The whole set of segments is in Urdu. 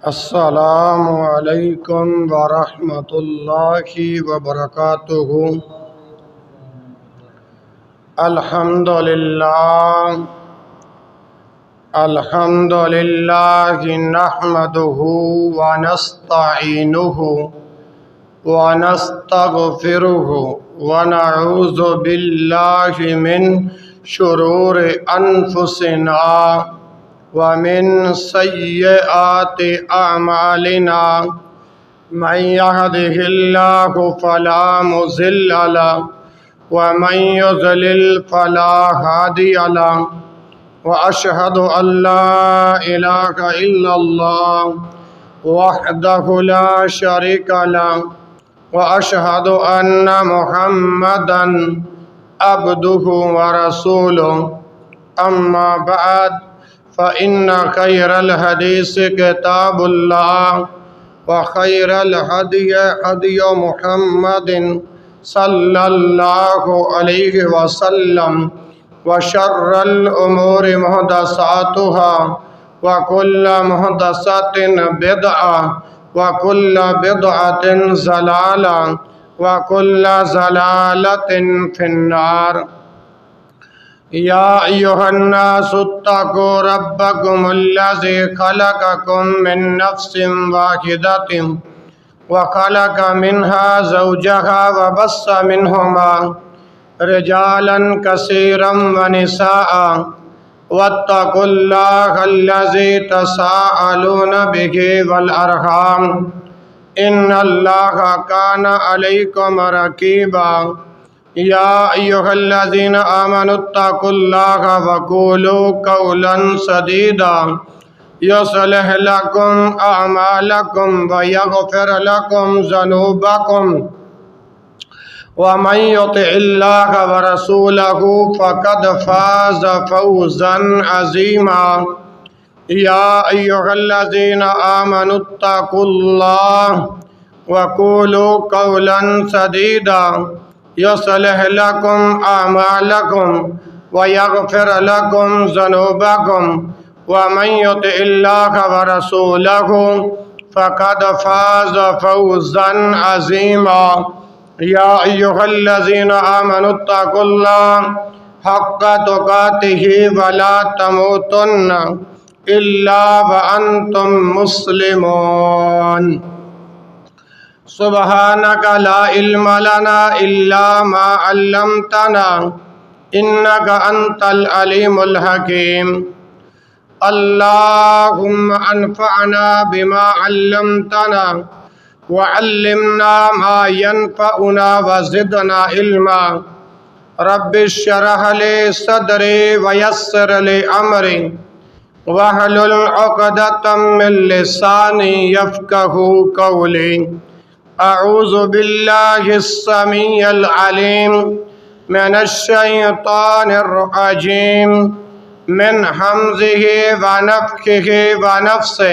السلام علیکم ورحمۃ اللہ وبرکاتہ۔ الحمد للہ نحمدہ ونستعینہ ونستغفرہ ونعوذ باللہ من شرور انفسنا ومن سیئات اعمالنا من يهده الله فلا مضل له ومن يضلل فلا هادي له واشهد ان لا اله الا الله وحده لا شريك له واشهد ان محمدا عبده ورسوله اما بعد فإن خير الحديث كتاب الله وخير الهدي هدي محمد صلى الله عليه وسلم وشر الأمور محدثاتها وكل محدثة بدعة وكل بدعة ضلالة وكل ضلالة في النار۔ یا ایھا الناس اتقوا ربکم الذی خلقکم من نفس واحدۃ وخلق منها زوجها وبث منهما رجالا کثیرا ونساء واتقوا اللہ الذی تساءلون به والارحام ان اللہ کان علیکم رقیبا۔ یا ایھا الذین آمنوا اتقوا اللہ وقولوا قولا سدیدا یصلح لکم اعمالکم ویغفر لکم ذنوبکم ومن یطع اللہ ورسولہ فقد فاز فوزا عظیما۔ یا ایھا الذین آمنوا اتقوا اللہ وقولوا قولا سدیدا یصلح لکم اعمالکم ویغفر لکم ذنوبکم ومن یطع اللہ ورسولہ فقد فاز فوزا عظیما۔ یا ایھا الذین آمنوا اتقوا اللہ حق تقاتہ ولا تموتن الا وانتم مسلمون۔ سبحانک لا علم لنا الا ما علمتنا انک انت العلیم الحکیم۔ اللہم انفعنا بما علمتنا وعلمنا ما ينفعنا وزدنا علما۔ رب اشرح لي صدري ويسر لي امري واحلل عقدة من لساني يفقهوا قولي۔ اعوذ باللہ السمیع العلیم من الشیطان الرجیم من حمزہ ونفخہ ونفثہ۔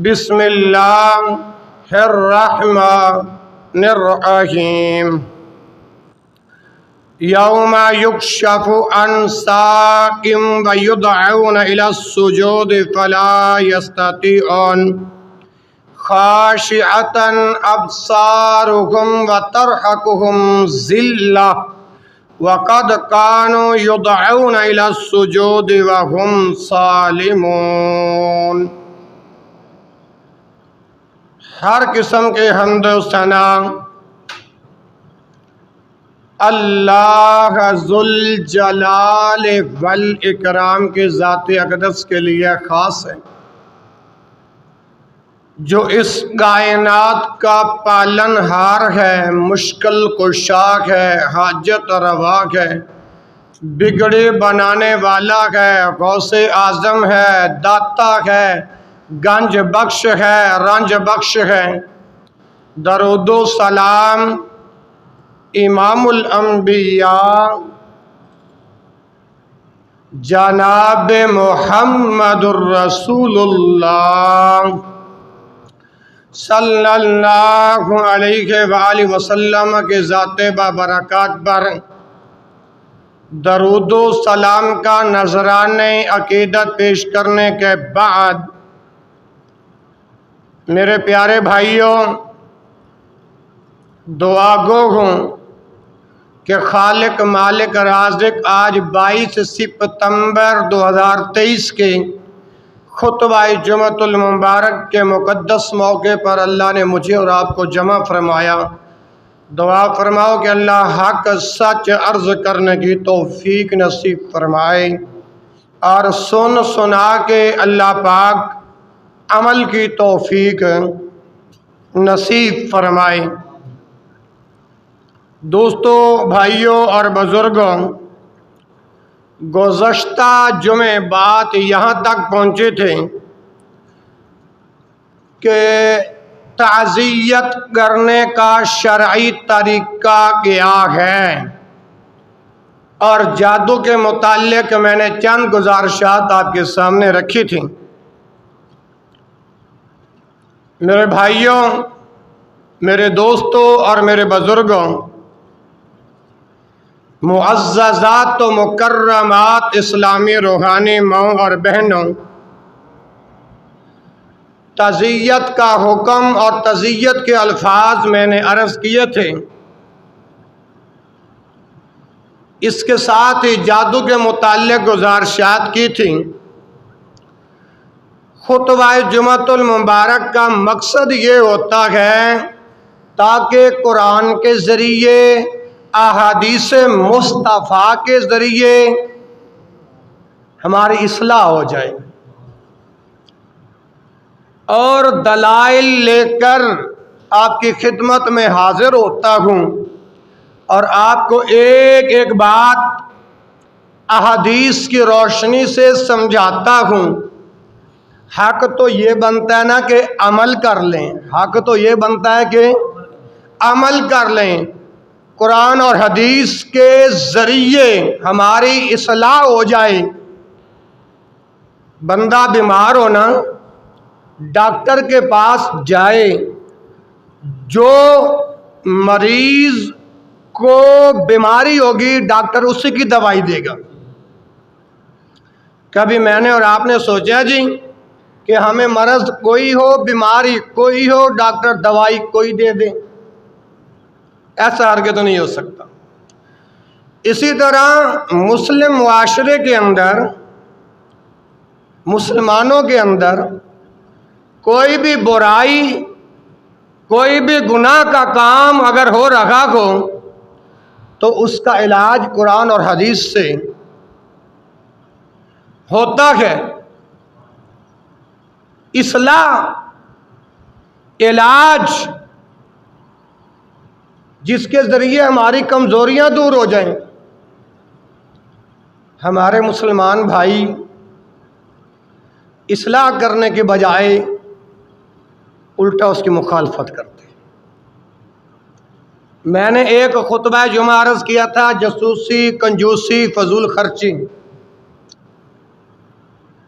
بسم اللہ الرحمن الرحیم۔ یوم یکشف عن ساق ویدعون الی السجود فلا یستطیعون خاشعۃ ابصارهم وترہقهم ذلہ وقد كانوا يدعون الى السجود وهم سالمون۔ ہر قسم کے حمد و ثنا اللہ ذوالجلال والاکرام کے ذات اقدس کے لیے خاص ہے، جو اس کائنات کا پالن ہار ہے، مشکل کشا ہے، حاجت روا ہے، بگڑے بنانے والا ہے، غوث اعظم ہے، داتا ہے، گنج بخش ہے، رنج بخش ہے۔ درود و سلام امام الانبیاء جناب محمد الرسول اللہ صلی اللہ علیہ وآلہ وسلم کے ذات بابرکات پر درود و سلام کا نذرانِ عقیدت پیش کرنے کے بعد میرے پیارے بھائیوں، دعا گو ہوں کہ خالق مالک رازق آج 22 ستمبر 2023 کے خطبہ جمعۃ المبارک کے مقدس موقع پر اللہ نے مجھے اور آپ کو جمع فرمایا۔ دعا فرماؤ کہ اللہ حق سچ عرض کرنے کی توفیق نصیب فرمائے، اور سنا کے اللہ پاک عمل کی توفیق نصیب فرمائے۔ دوستو، بھائیوں اور بزرگوں، گزشتہ جمعے بات یہاں تک پہنچے تھے کہ تعزیت کرنے کا شرعی طریقہ کیا ہے، اور جادو کے متعلق میں نے چند گزارشات آپ کے سامنے رکھی تھیں۔ میرے بھائیوں، میرے دوستوں اور میرے بزرگوں، معززات و مکرمات اسلامی روحانی ماؤں اور بہنوں، تعزیت کا حکم اور تعزیت کے الفاظ میں نے عرض کیے تھے، اس کے ساتھ ہی جادو کے متعلق گزارشات کی تھی۔ خطبہ جمعۃ المبارک کا مقصد یہ ہوتا ہے تاکہ قرآن کے ذریعے، احادیث مصطفیٰ کے ذریعے ہماری اصلاح ہو جائے، اور دلائل لے کر آپ کی خدمت میں حاضر ہوتا ہوں، اور آپ کو ایک ایک بات احادیث کی روشنی سے سمجھاتا ہوں۔ حق تو یہ بنتا ہے نا کہ عمل کر لیں، حق تو یہ بنتا ہے کہ عمل کر لیں۔ قرآن اور حدیث کے ذریعے ہماری اصلاح ہو جائے۔ بندہ بیمار ہونا، ڈاکٹر کے پاس جائے، جو مریض کو بیماری ہوگی ڈاکٹر اسی کی دوائی دے گا۔ کبھی میں نے اور آپ نے سوچا جی کہ ہمیں مرض کوئی ہو، بیماری کوئی ہو، ڈاکٹر دوائی کوئی دے دے؟ ایسا ہرگز تو نہیں ہو سکتا۔ اسی طرح مسلم معاشرے کے اندر، مسلمانوں کے اندر کوئی بھی برائی، کوئی بھی گناہ کا کام اگر ہو رہا ہو تو اس کا علاج قرآن اور حدیث سے ہوتا ہے۔ اصلاح، علاج جس کے ذریعے ہماری کمزوریاں دور ہو جائیں۔ ہمارے مسلمان بھائی اصلاح کرنے کے بجائے الٹا اس کی مخالفت کرتے ہیں۔ میں نے ایک خطبہ جمعہ عرض کیا تھا، جاسوسی، کنجوسی، فضول خرچی،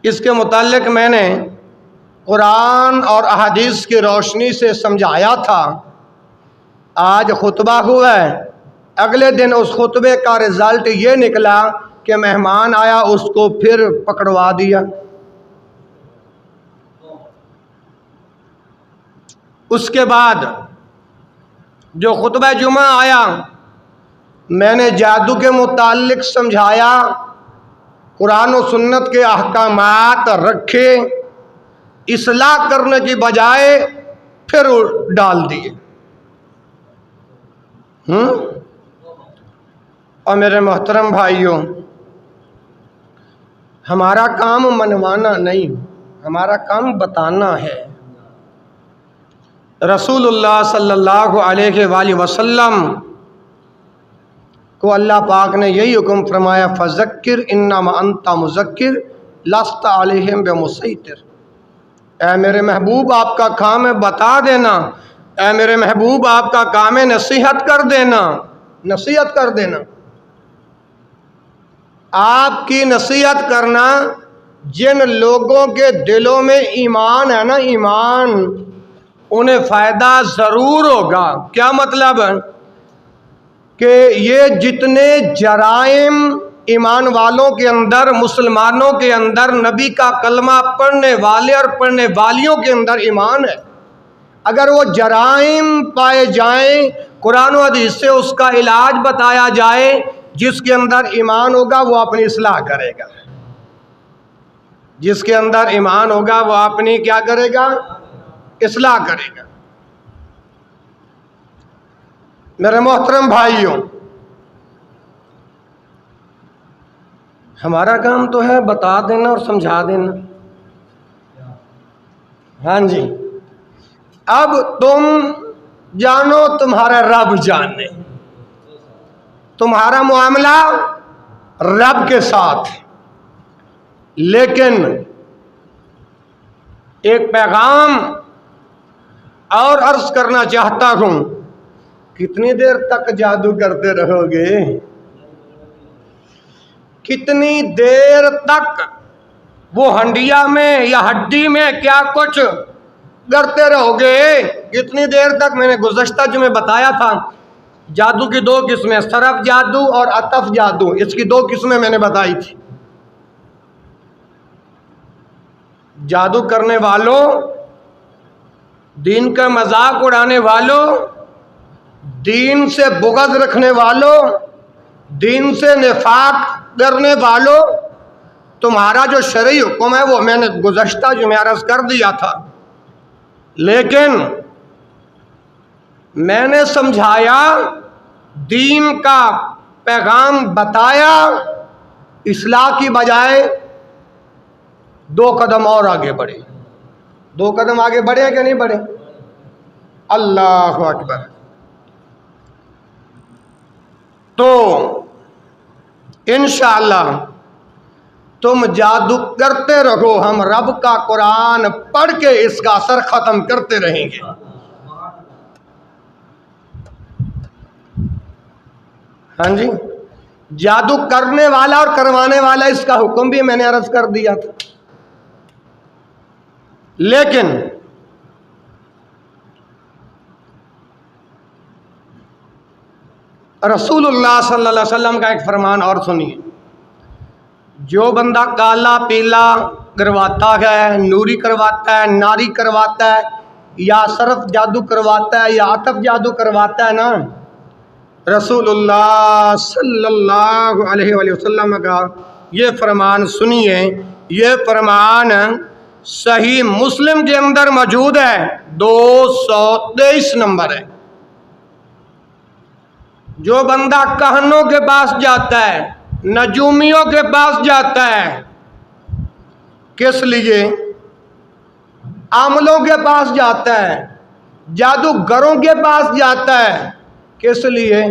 اس کے متعلق میں نے قرآن اور احادیث کی روشنی سے سمجھایا تھا۔ آج خطبہ ہوا ہے، اگلے دن اس خطبے کا رزلٹ یہ نکلا کہ مہمان آیا، اس کو پھر پکڑوا دیا۔ اس کے بعد جو خطبہ جمعہ آیا، میں نے جادو کے متعلق سمجھایا، قرآن و سنت کے احکامات رکھے، اصلاح کرنے کی بجائے پھر ڈال دیے۔ اور میرے محترم بھائیوں، ہمارا کام منوانا نہیں، ہمارا کام بتانا ہے۔ رسول اللہ صلی اللہ علیہ وآلہ وسلم کو اللہ پاک نے یہی حکم فرمایا، فذکر انما انت مذکر لست علیہم بمسیطر۔ اے میرے محبوب، آپ کا کام ہے بتا دینا، اے میرے محبوب آپ کا کام ہے نصیحت کر دینا، نصیحت کر دینا۔ آپ کی نصیحت کرنا، جن لوگوں کے دلوں میں ایمان ہے نا، ایمان، انہیں فائدہ ضرور ہوگا۔ کیا مطلب ہے؟ کہ یہ جتنے جرائم ایمان والوں کے اندر، مسلمانوں کے اندر، نبی کا کلمہ پڑھنے والے اور پڑھنے والیوں کے اندر ایمان ہے، اگر وہ جرائم پائے جائیں قرآن و حدیث سے اس کا علاج بتایا جائے، جس کے اندر ایمان ہوگا وہ اپنی اصلاح کرے گا، جس کے اندر ایمان ہوگا وہ اپنی کیا کرے گا؟ اصلاح کرے گا۔ میرے محترم بھائیوں، ہمارا کام تو ہے بتا دینا اور سمجھا دینا، ہاں جی۔ اب تم جانو تمہارا رب جانے، تمہارا معاملہ رب کے ساتھ۔ لیکن ایک پیغام اور عرض کرنا چاہتا ہوں، کتنی دیر تک جادو کرتے رہو گے؟ کتنی دیر تک وہ ہنڈیا میں یا ہڈی میں کیا کچھ کرتے رہو گے؟ کتنی دیر تک؟ میں نے گزشتہ جمعے بتایا تھا جادو کی دو قسمیں، صرف جادو اور عطف جادو، اس کی دو قسمیں میں نے بتائی تھی۔ جادو کرنے والوں، دین کا مذاق اڑانے والوں، دین سے بغض رکھنے والوں، دین سے نفاق کرنے والوں، تمہارا جو شرعی حکم ہے وہ میں نے گزشتہ جمعہ عرض کر دیا تھا، لیکن میں نے سمجھایا، دین کا پیغام بتایا، اصلاح کی بجائے دو قدم اور آگے بڑھے۔ دو قدم آگے بڑھے کہ نہیں بڑھے؟ اللہ اکبر۔ تو انشاءاللہ تم جادو کرتے رہو، ہم رب کا قرآن پڑھ کے اس کا اثر ختم کرتے رہیں گے۔ ہاں جی، جادو کرنے والا اور کروانے والا اس کا حکم بھی میں نے عرض کر دیا تھا، لیکن رسول اللہ صلی اللہ علیہ وسلم کا ایک فرمان اور سنیے، جو بندہ کالا پیلا کرواتا ہے، نوری کرواتا ہے، ناری کرواتا ہے، یا صرف جادو کرواتا ہے یا عطف جادو کرواتا ہے نا، رسول اللہ صلی اللہ علیہ وآلہ وسلم کا یہ فرمان سنیے، یہ فرمان صحیح مسلم کے اندر موجود ہے، 223 نمبر ہے۔ جو بندہ کہنوں کے پاس جاتا ہے، نجومیوں کے پاس جاتا ہے، کس لیے؟ عاملوں کے پاس جاتا ہے، جادوگروں کے پاس جاتا ہے، کس لیے؟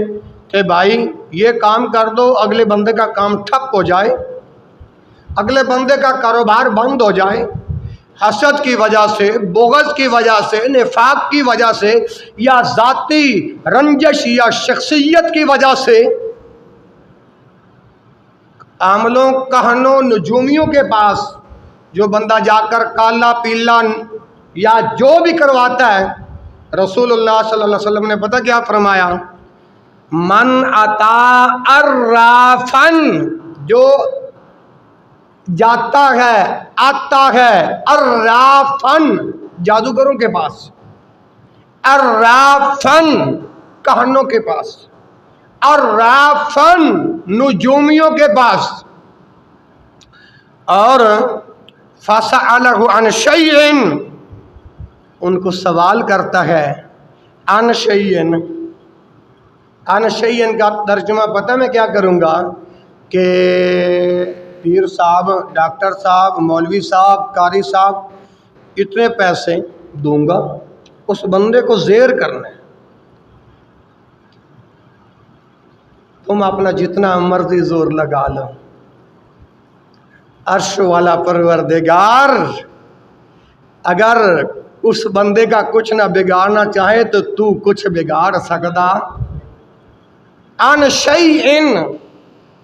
کہ بھائی یہ کام کر دو، اگلے بندے کا کام ٹھپ ہو جائے، اگلے بندے کا کاروبار بند ہو جائے، حسد کی وجہ سے، بغض کی وجہ سے، نفاق کی وجہ سے، یا ذاتی رنجش یا شخصیت کی وجہ سے، عاملوں کہنوں نجومیوں کے پاس جو بندہ جا کر کالا پیلا یا جو بھی کرواتا ہے، رسول اللہ صلی اللہ علیہ وسلم نے پتہ کیا فرمایا؟ من اتا عرافن، جو جاتا ہے آتا ہے عرافن جادوگروں کے پاس، عرافن کہنوں کے پاس، عرافن نجومیوں کے پاس، اور فَسَأَلَهُ عَنْ شَيْءٍ، ان کو سوال کرتا ہے، عن شیئن، عن شیئن کا ترجمہ پتہ میں کیا کروں گا کہ پیر صاحب، ڈاکٹر صاحب، مولوی صاحب، قاری صاحب، اتنے پیسے دوں گا، اس بندے کو زیر کرنا ہے، تم اپنا جتنا مرضی زور لگا لو، عرش والا پروردگار اگر اس بندے کا کچھ نہ بگاڑنا چاہے تو تو کچھ بگاڑ سکتا؟ ان شیئن،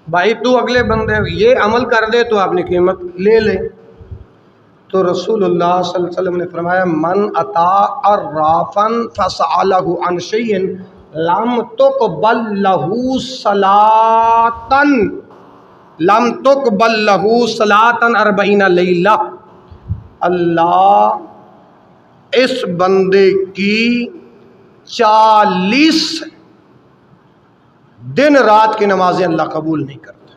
بھائی تو اگلے بندے یہ عمل کر دے تو اپنی قیمت لے لے۔ تو رسول اللہ صلی اللہ علیہ وسلم نے فرمایا، من اتا عرافن فسألہ عن شیئن لم تقبل لہ صلاۃً، لم تقبل لہ صلاۃً 40 لیلہ، اللہ اس بندے کی 40 دن رات کی نمازیں اللہ قبول نہیں کرتا۔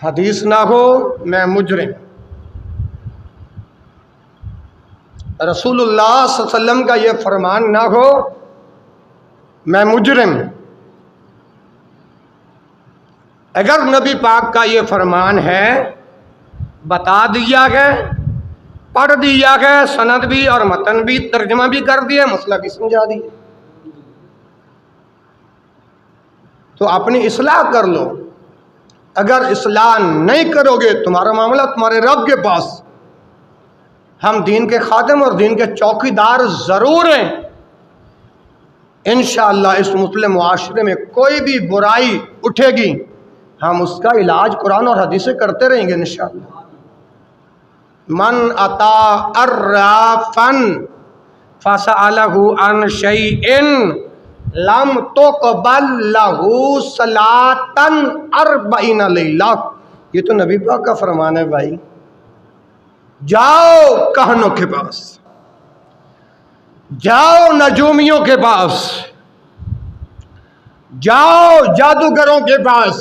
حدیث نہ ہو میں مجرم، رسول اللہ صلی اللہ علیہ وسلم کا یہ فرمان نہ ہو میں مجرم۔ اگر نبی پاک کا یہ فرمان ہے، بتا دیا گیا، پڑھ دیا گیا، سند بھی اور متن بھی، ترجمہ بھی کر دیا، مسئلہ بھی سمجھا دیا، تو اپنی اصلاح کر لو۔ اگر اصلاح نہیں کرو گے تمہارا معاملہ تمہارے رب کے پاس۔ ہم دین کے خادم اور دین کے چوکیدار ضرور ہیں۔ انشاءاللہ اس مسلم معاشرے میں کوئی بھی برائی اٹھے گی، ہم اس کا علاج قرآن اور حدیث سے کرتے رہیں گے انشاءاللہ۔ من اتا عرافا فسألہ عن شیء لم تقبل لہ صلاۃ 40 لیلہ، یہ تو نبی پاک کا فرمان ہے بھائی۔ جاؤ کہنوں کے پاس، جاؤ نجومیوں کے پاس، جاؤ جادوگروں کے پاس،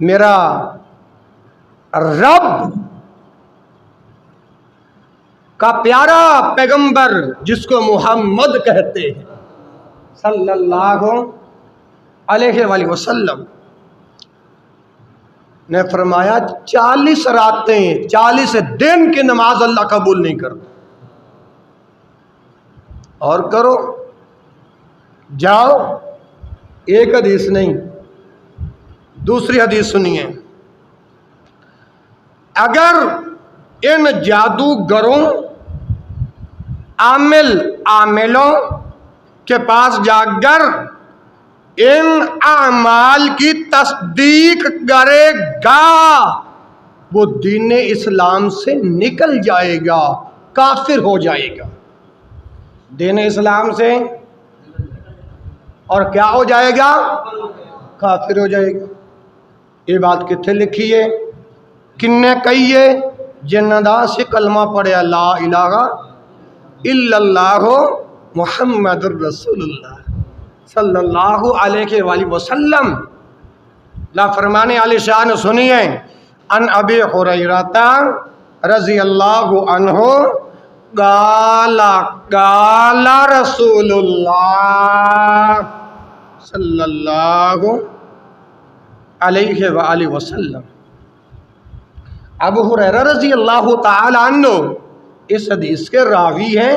میرا رب کا پیارا پیغمبر جس کو محمد کہتے ہیں صلی اللہ علیہ وآلہ وسلم نے فرمایا 40 راتیں 40 دن کی نماز اللہ قبول نہیں کرتا۔ اور کرو، جاؤ، ایک حدیث نہیں دوسری حدیث سنیے۔ اگر ان جادوگروں عاملوں کے پاس جا کر ان اعمال کی تصدیق کرے گا، وہ دین اسلام سے نکل جائے گا، کافر ہو جائے گا۔ دین اسلام سے اور کیا ہو جائے گا؟ کافر ہو جائے گا۔ یہ بات کتنے لکھی ہے؟ کن نے کہی ہے؟ جنہ دا سے کلمہ پڑھے لا الہ الا اللہ محمد الرسول اللہ صلی اللہ علیہ وآلہ وسلم۔ لا فرمانے علی شان سنیے، ان ابی ہریرہ رضی اللہ عنہ قال قال رسول اللہ صلی اللہ علیہ وآلہ وسلم۔ ابو ہریرہ رضی اللہ تعالی عنہ اس حدیث کے راوی ہیں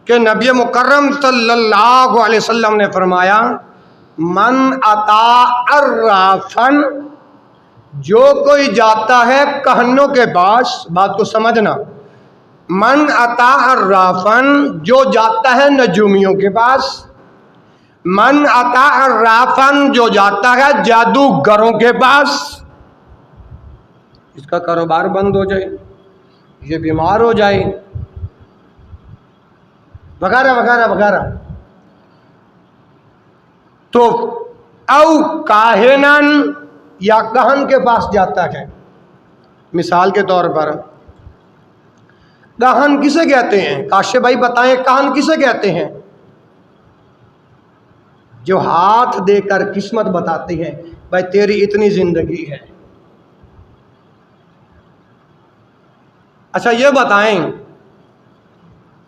کہ نبی مکرم صلی اللہ علیہ وسلم نے فرمایا، من اتا عرافا، جو کوئی جاتا ہے کہنوں کے پاس، بات کو سمجھنا، من اتا عرافا، جو جاتا ہے نجومیوں کے پاس، من اتا عرافا، جو جاتا ہے جادوگروں کے پاس، اس کا کاروبار بند ہو جائے، یہ بیمار ہو جائے، وغیرہ وغیرہ وغیرہ، تو او کاہنن، یا کہن کے پاس جاتا ہے۔ مثال کے طور پر کہن کسے کہتے ہیں؟ کاشف بھائی بتائیں، کہن کسے کہتے ہیں؟ جو ہاتھ دے کر قسمت بتاتے ہیں، بھائی تیری اتنی زندگی ہے۔ اچھا یہ بتائیں،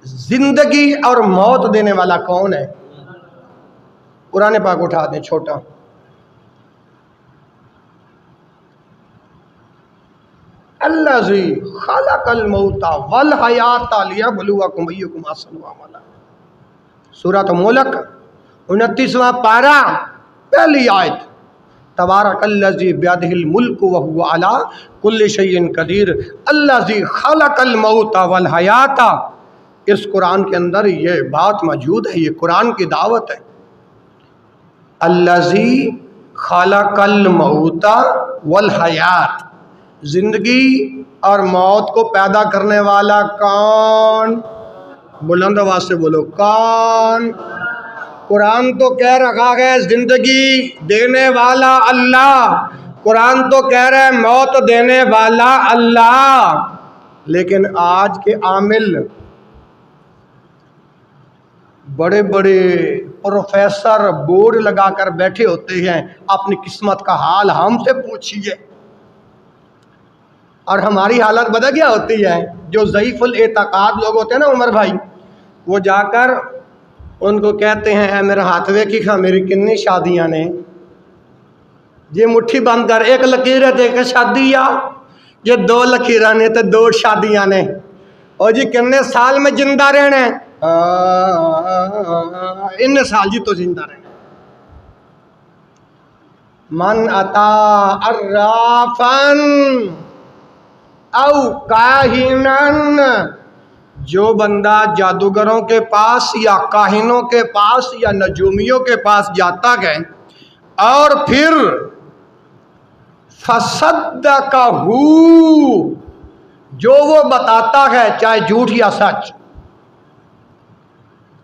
زندگی اور موت دینے والا کون ہے؟ قرآن پاک اٹھا دیں چھوٹا۔ الذی خلق الموت والحیات لیبلوکم ایکم احسن عملا، سورۃ ملک 29واں پارہ پہلی آیت، تبارک الذی بیدہ الملک وہو علی کل شیء قدیر، الذی خلق الموت والحیات۔ اس قرآن کے اندر یہ بات موجود ہے، یہ قرآن کی دعوت ہے۔ الذی خلق الموت والحیات، زندگی اور موت کو پیدا کرنے والا کون؟ بلند آواز سے بولو، کون؟ قرآن تو کہہ رکھا ہے زندگی دینے والا اللہ، قرآن تو کہہ رہا ہے موت دینے والا اللہ، لیکن آج کے عامل بڑے بڑے پروفیسر بورڈ لگا کر بیٹھے ہوتے ہیں، اپنی قسمت کا حال ہم سے پوچھیے، اور ہماری حالت بدل کیا ہوتی ہے؟ جو ضعیف الاعتقاد لوگ ہوتے ہیں نا عمر بھائی، وہ جا کر ان کو کہتے ہیں اے میرا ہاتھ وے کی کھا میری کنی شادیاں نے، یہ مٹھی بند کر ایک لکیر ہے دیکھ شادی یا یہ دو لکیراں نے تو دو شادیاں نے، اور جی کتنے سال میں زندہ رہنا ہے؟ ان سال جی تو زندہ رہنا۔ من اتا عرافن او کاہنن، جو بندہ جادوگروں کے پاس یا کاہنوں کے پاس یا نجومیوں کے پاس جاتا ہے اور پھر فصدقہ، جو وہ بتاتا ہے چاہے جھوٹ یا سچ،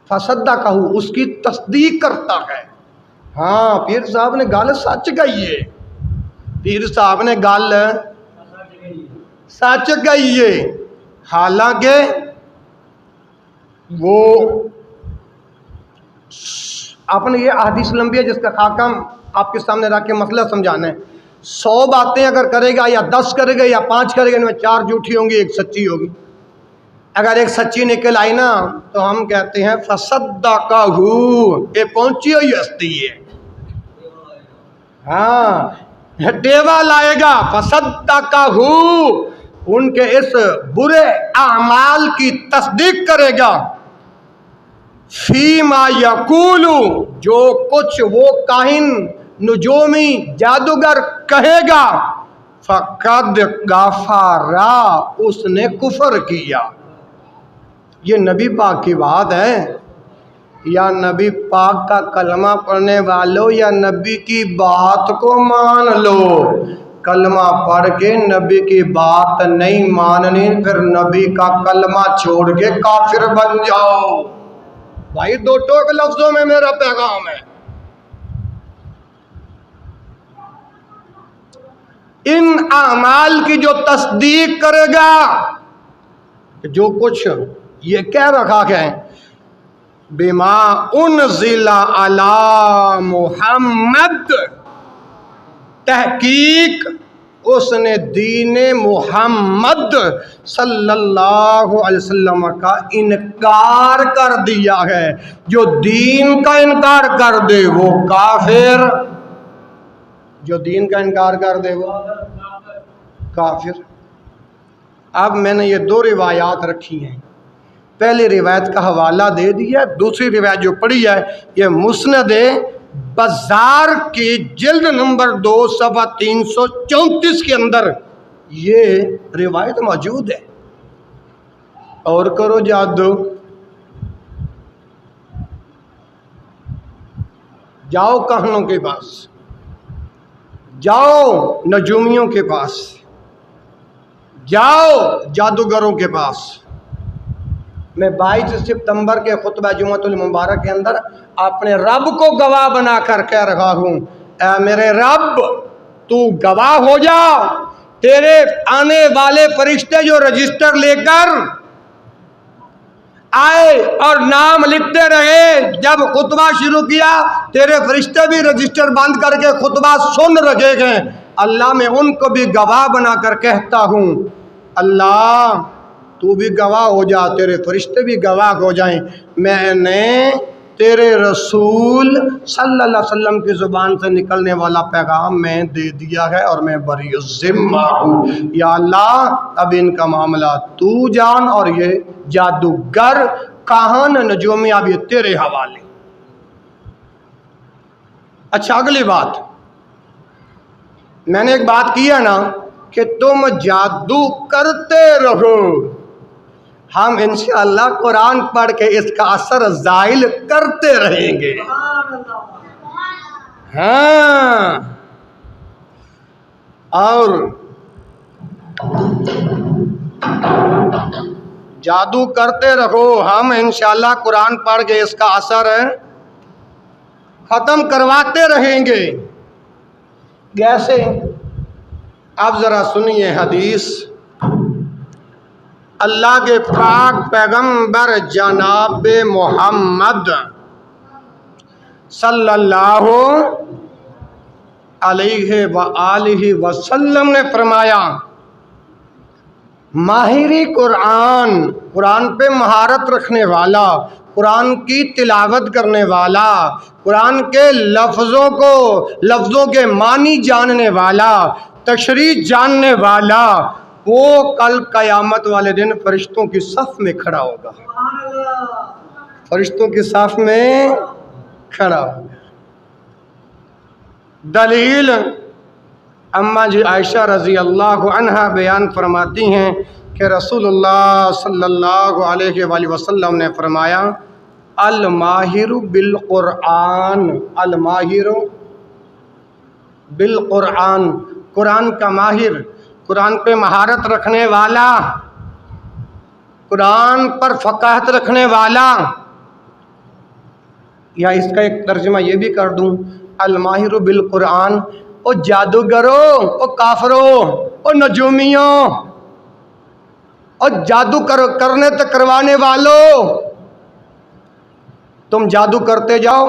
فصدقہ اس کی تصدیق کرتا ہے، ہاں پیر صاحب نے گل سچ کہی ہے، پیر صاحب نے گل سچ کہی ہے، حالانکہ وہ اپنے یہ احادیث لمبی ہے جس کا خاکہ آپ کے سامنے رکھ کے مسئلہ سمجھانا ہے۔ 100 باتیں اگر کرے گا یا 10 کرے گا یا 5 کرے گا، ان میں 4 جھوٹی ہوں گی 1 سچی ہوگی۔ اگر 1 سچی نکل آئی نا تو ہم کہتے ہیں فصدقہ، یہ پہنچی ہوئی ہستی ہے، ہاں ڈیوا لائے گا، فصدقہ ان کے اس برے اعمال کی تصدیق کرے گا، فیما یقول، جو کچھ وہ کاہن نجومی جادوگر کہے گا، فقد غفر، اس نے کفر کیا۔ یہ نبی پاک کی بات ہے، یا نبی پاک کا کلمہ پڑھنے والوں یا نبی کی بات کو مان لو، کلمہ پڑھ کے نبی کی بات نہیں ماننی پھر نبی کا کلمہ چھوڑ کے کافر بن جاؤ۔ بھائی 2 ٹوک لفظوں میں میرا پیغام ہے، ان اعمال کی جو تصدیق کرے گا، جو کچھ یہ کہہ رکھا ہے بما انزل علی محمد، تحقیق اس نے دین محمد صلی اللہ علیہ وسلم کا انکار کر دیا ہے، جو دین کا انکار کر دے وہ کافر، جو دین کا انکار کر دے وہ کافر۔ اب میں نے یہ 2 روایات رکھی ہیں، پہلی روایت کا حوالہ دے دیا، دوسری روایت جو پڑھی ہے یہ مسند بزار کی جلد نمبر 2 صفحہ 334 کے اندر یہ روایت موجود ہے۔ اور کرو جادو، جاؤ کاہنوں کے پاس، جاؤ نجومیوں کے پاس، جاؤ جادوگروں کے پاس۔ میں 22 ستمبر کے خطبہ جمعۃ المبارک کے اندر اپنے رب کو گواہ بنا کر کہہ رہا ہوں، اے میرے رب تو گواہ ہو جا، تیرے آنے والے فرشتے جو رجسٹر لے کر آئے اور نام لکھتے رہے، جب خطبہ شروع کیا تیرے فرشتے بھی رجسٹر بند کر کے خطبہ سن رہے گئے، اللہ میں ان کو بھی گواہ بنا کر کہتا ہوں، اللہ تو بھی گواہ ہو جا، تیرے فرشتے بھی گواہ ہو جائیں، میں نے تیرے رسول صلی اللہ علیہ وسلم کی زبان سے نکلنے والا پیغام میں دے دیا ہے اور میں بری الذمہ ہوں، یا اللہ اب ان کا معاملہ تو جان، اور یہ جادوگر کاہن نجومی اب یہ تیرے حوالے۔ اچھا اگلی بات، میں نے ایک بات کی ہے نا کہ تم جادو کرتے رہو، ہم انشاءاللہ قرآن پڑھ کے اس کا اثر زائل کرتے رہیں گے۔ ہاں، اور جادو کرتے رہو، ہم انشاءاللہ قرآن پڑھ کے اس کا اثر ختم کرواتے رہیں گے۔ کیسے؟ اب ذرا سنیے حدیث اللہ کے پاک پیغمبر جناب محمد صلی اللہ علیہ وآلہ وسلم نے فرمایا، ماہری قرآن، قرآن پہ مہارت رکھنے والا، قرآن کی تلاوت کرنے والا، قرآن کے لفظوں کے معنی جاننے والا، تشریح جاننے والا، وہ کل قیامت والے دن فرشتوں کی صف میں کھڑا ہوگا، فرشتوں کی صف میں کھڑا ہوگا۔ دلیل اماں جی عائشہ رضی اللہ عنہا بیان فرماتی ہیں کہ رسول اللہ صلی اللہ علیہ وآلہ وسلم نے فرمایا، الماہر بالقرآن، الماہر بالقرآن، قرآن کا ماہر، قرآن پہ مہارت رکھنے والا، قرآن پر فقاہت رکھنے والا، یا اس کا ایک ترجمہ یہ بھی کر دوں، الماہر بالقرآن، او جادوگروں، او کافروں، او نجومیوں، او جادو کرنے تک کروانے والوں، تم جادو کرتے جاؤ،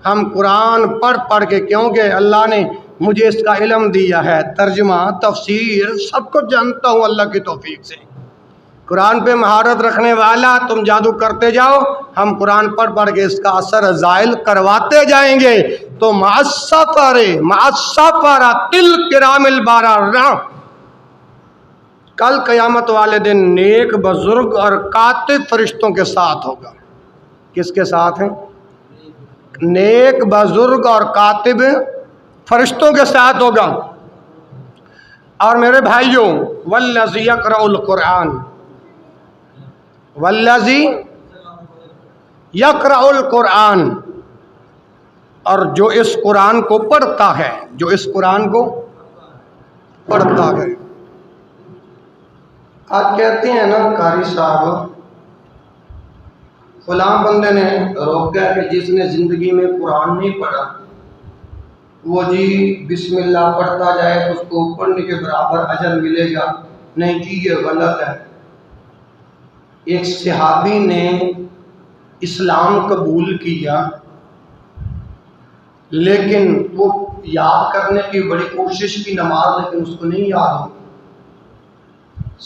ہم قرآن پڑھ کے، کیونکہ اللہ نے مجھے اس کا علم دیا ہے، ترجمہ تفسیر سب کچھ جانتا ہوں اللہ کی توفیق سے، قرآن پہ مہارت رکھنے والا، تم جادو کرتے جاؤ، ہم قرآن پڑھ کے اس کا اثر زائل کرواتے جائیں گے۔ تو معصفرۃ الکرام البررہ، کل قیامت والے دن نیک بزرگ اور کاتب فرشتوں کے ساتھ ہوگا۔ کس کے ساتھ ہیں؟ نیک بزرگ اور کاتب فرشتوں کے ساتھ ہوگا۔ اور میرے بھائیوں، والذی یقرأ القرآن، والذی یقرأ القرآن، اور جو اس قرآن کو پڑھتا ہے، جو اس قرآن کو پڑھتا ہے۔ آج کہتے ہیں نا قاری صاحب، فلاں بندے نے روکا کہ جس نے زندگی میں قرآن نہیں پڑھا وہ جی بسم اللہ پڑھتا جائے تو اس کو پڑھنے کے برابر اجر ملے گا۔ نہیں جی، یہ غلط ہے۔ ایک صحابی نے اسلام قبول کیا، لیکن وہ یاد کرنے کی بڑی کوشش کی نماز، لیکن اس کو نہیں یاد ہو،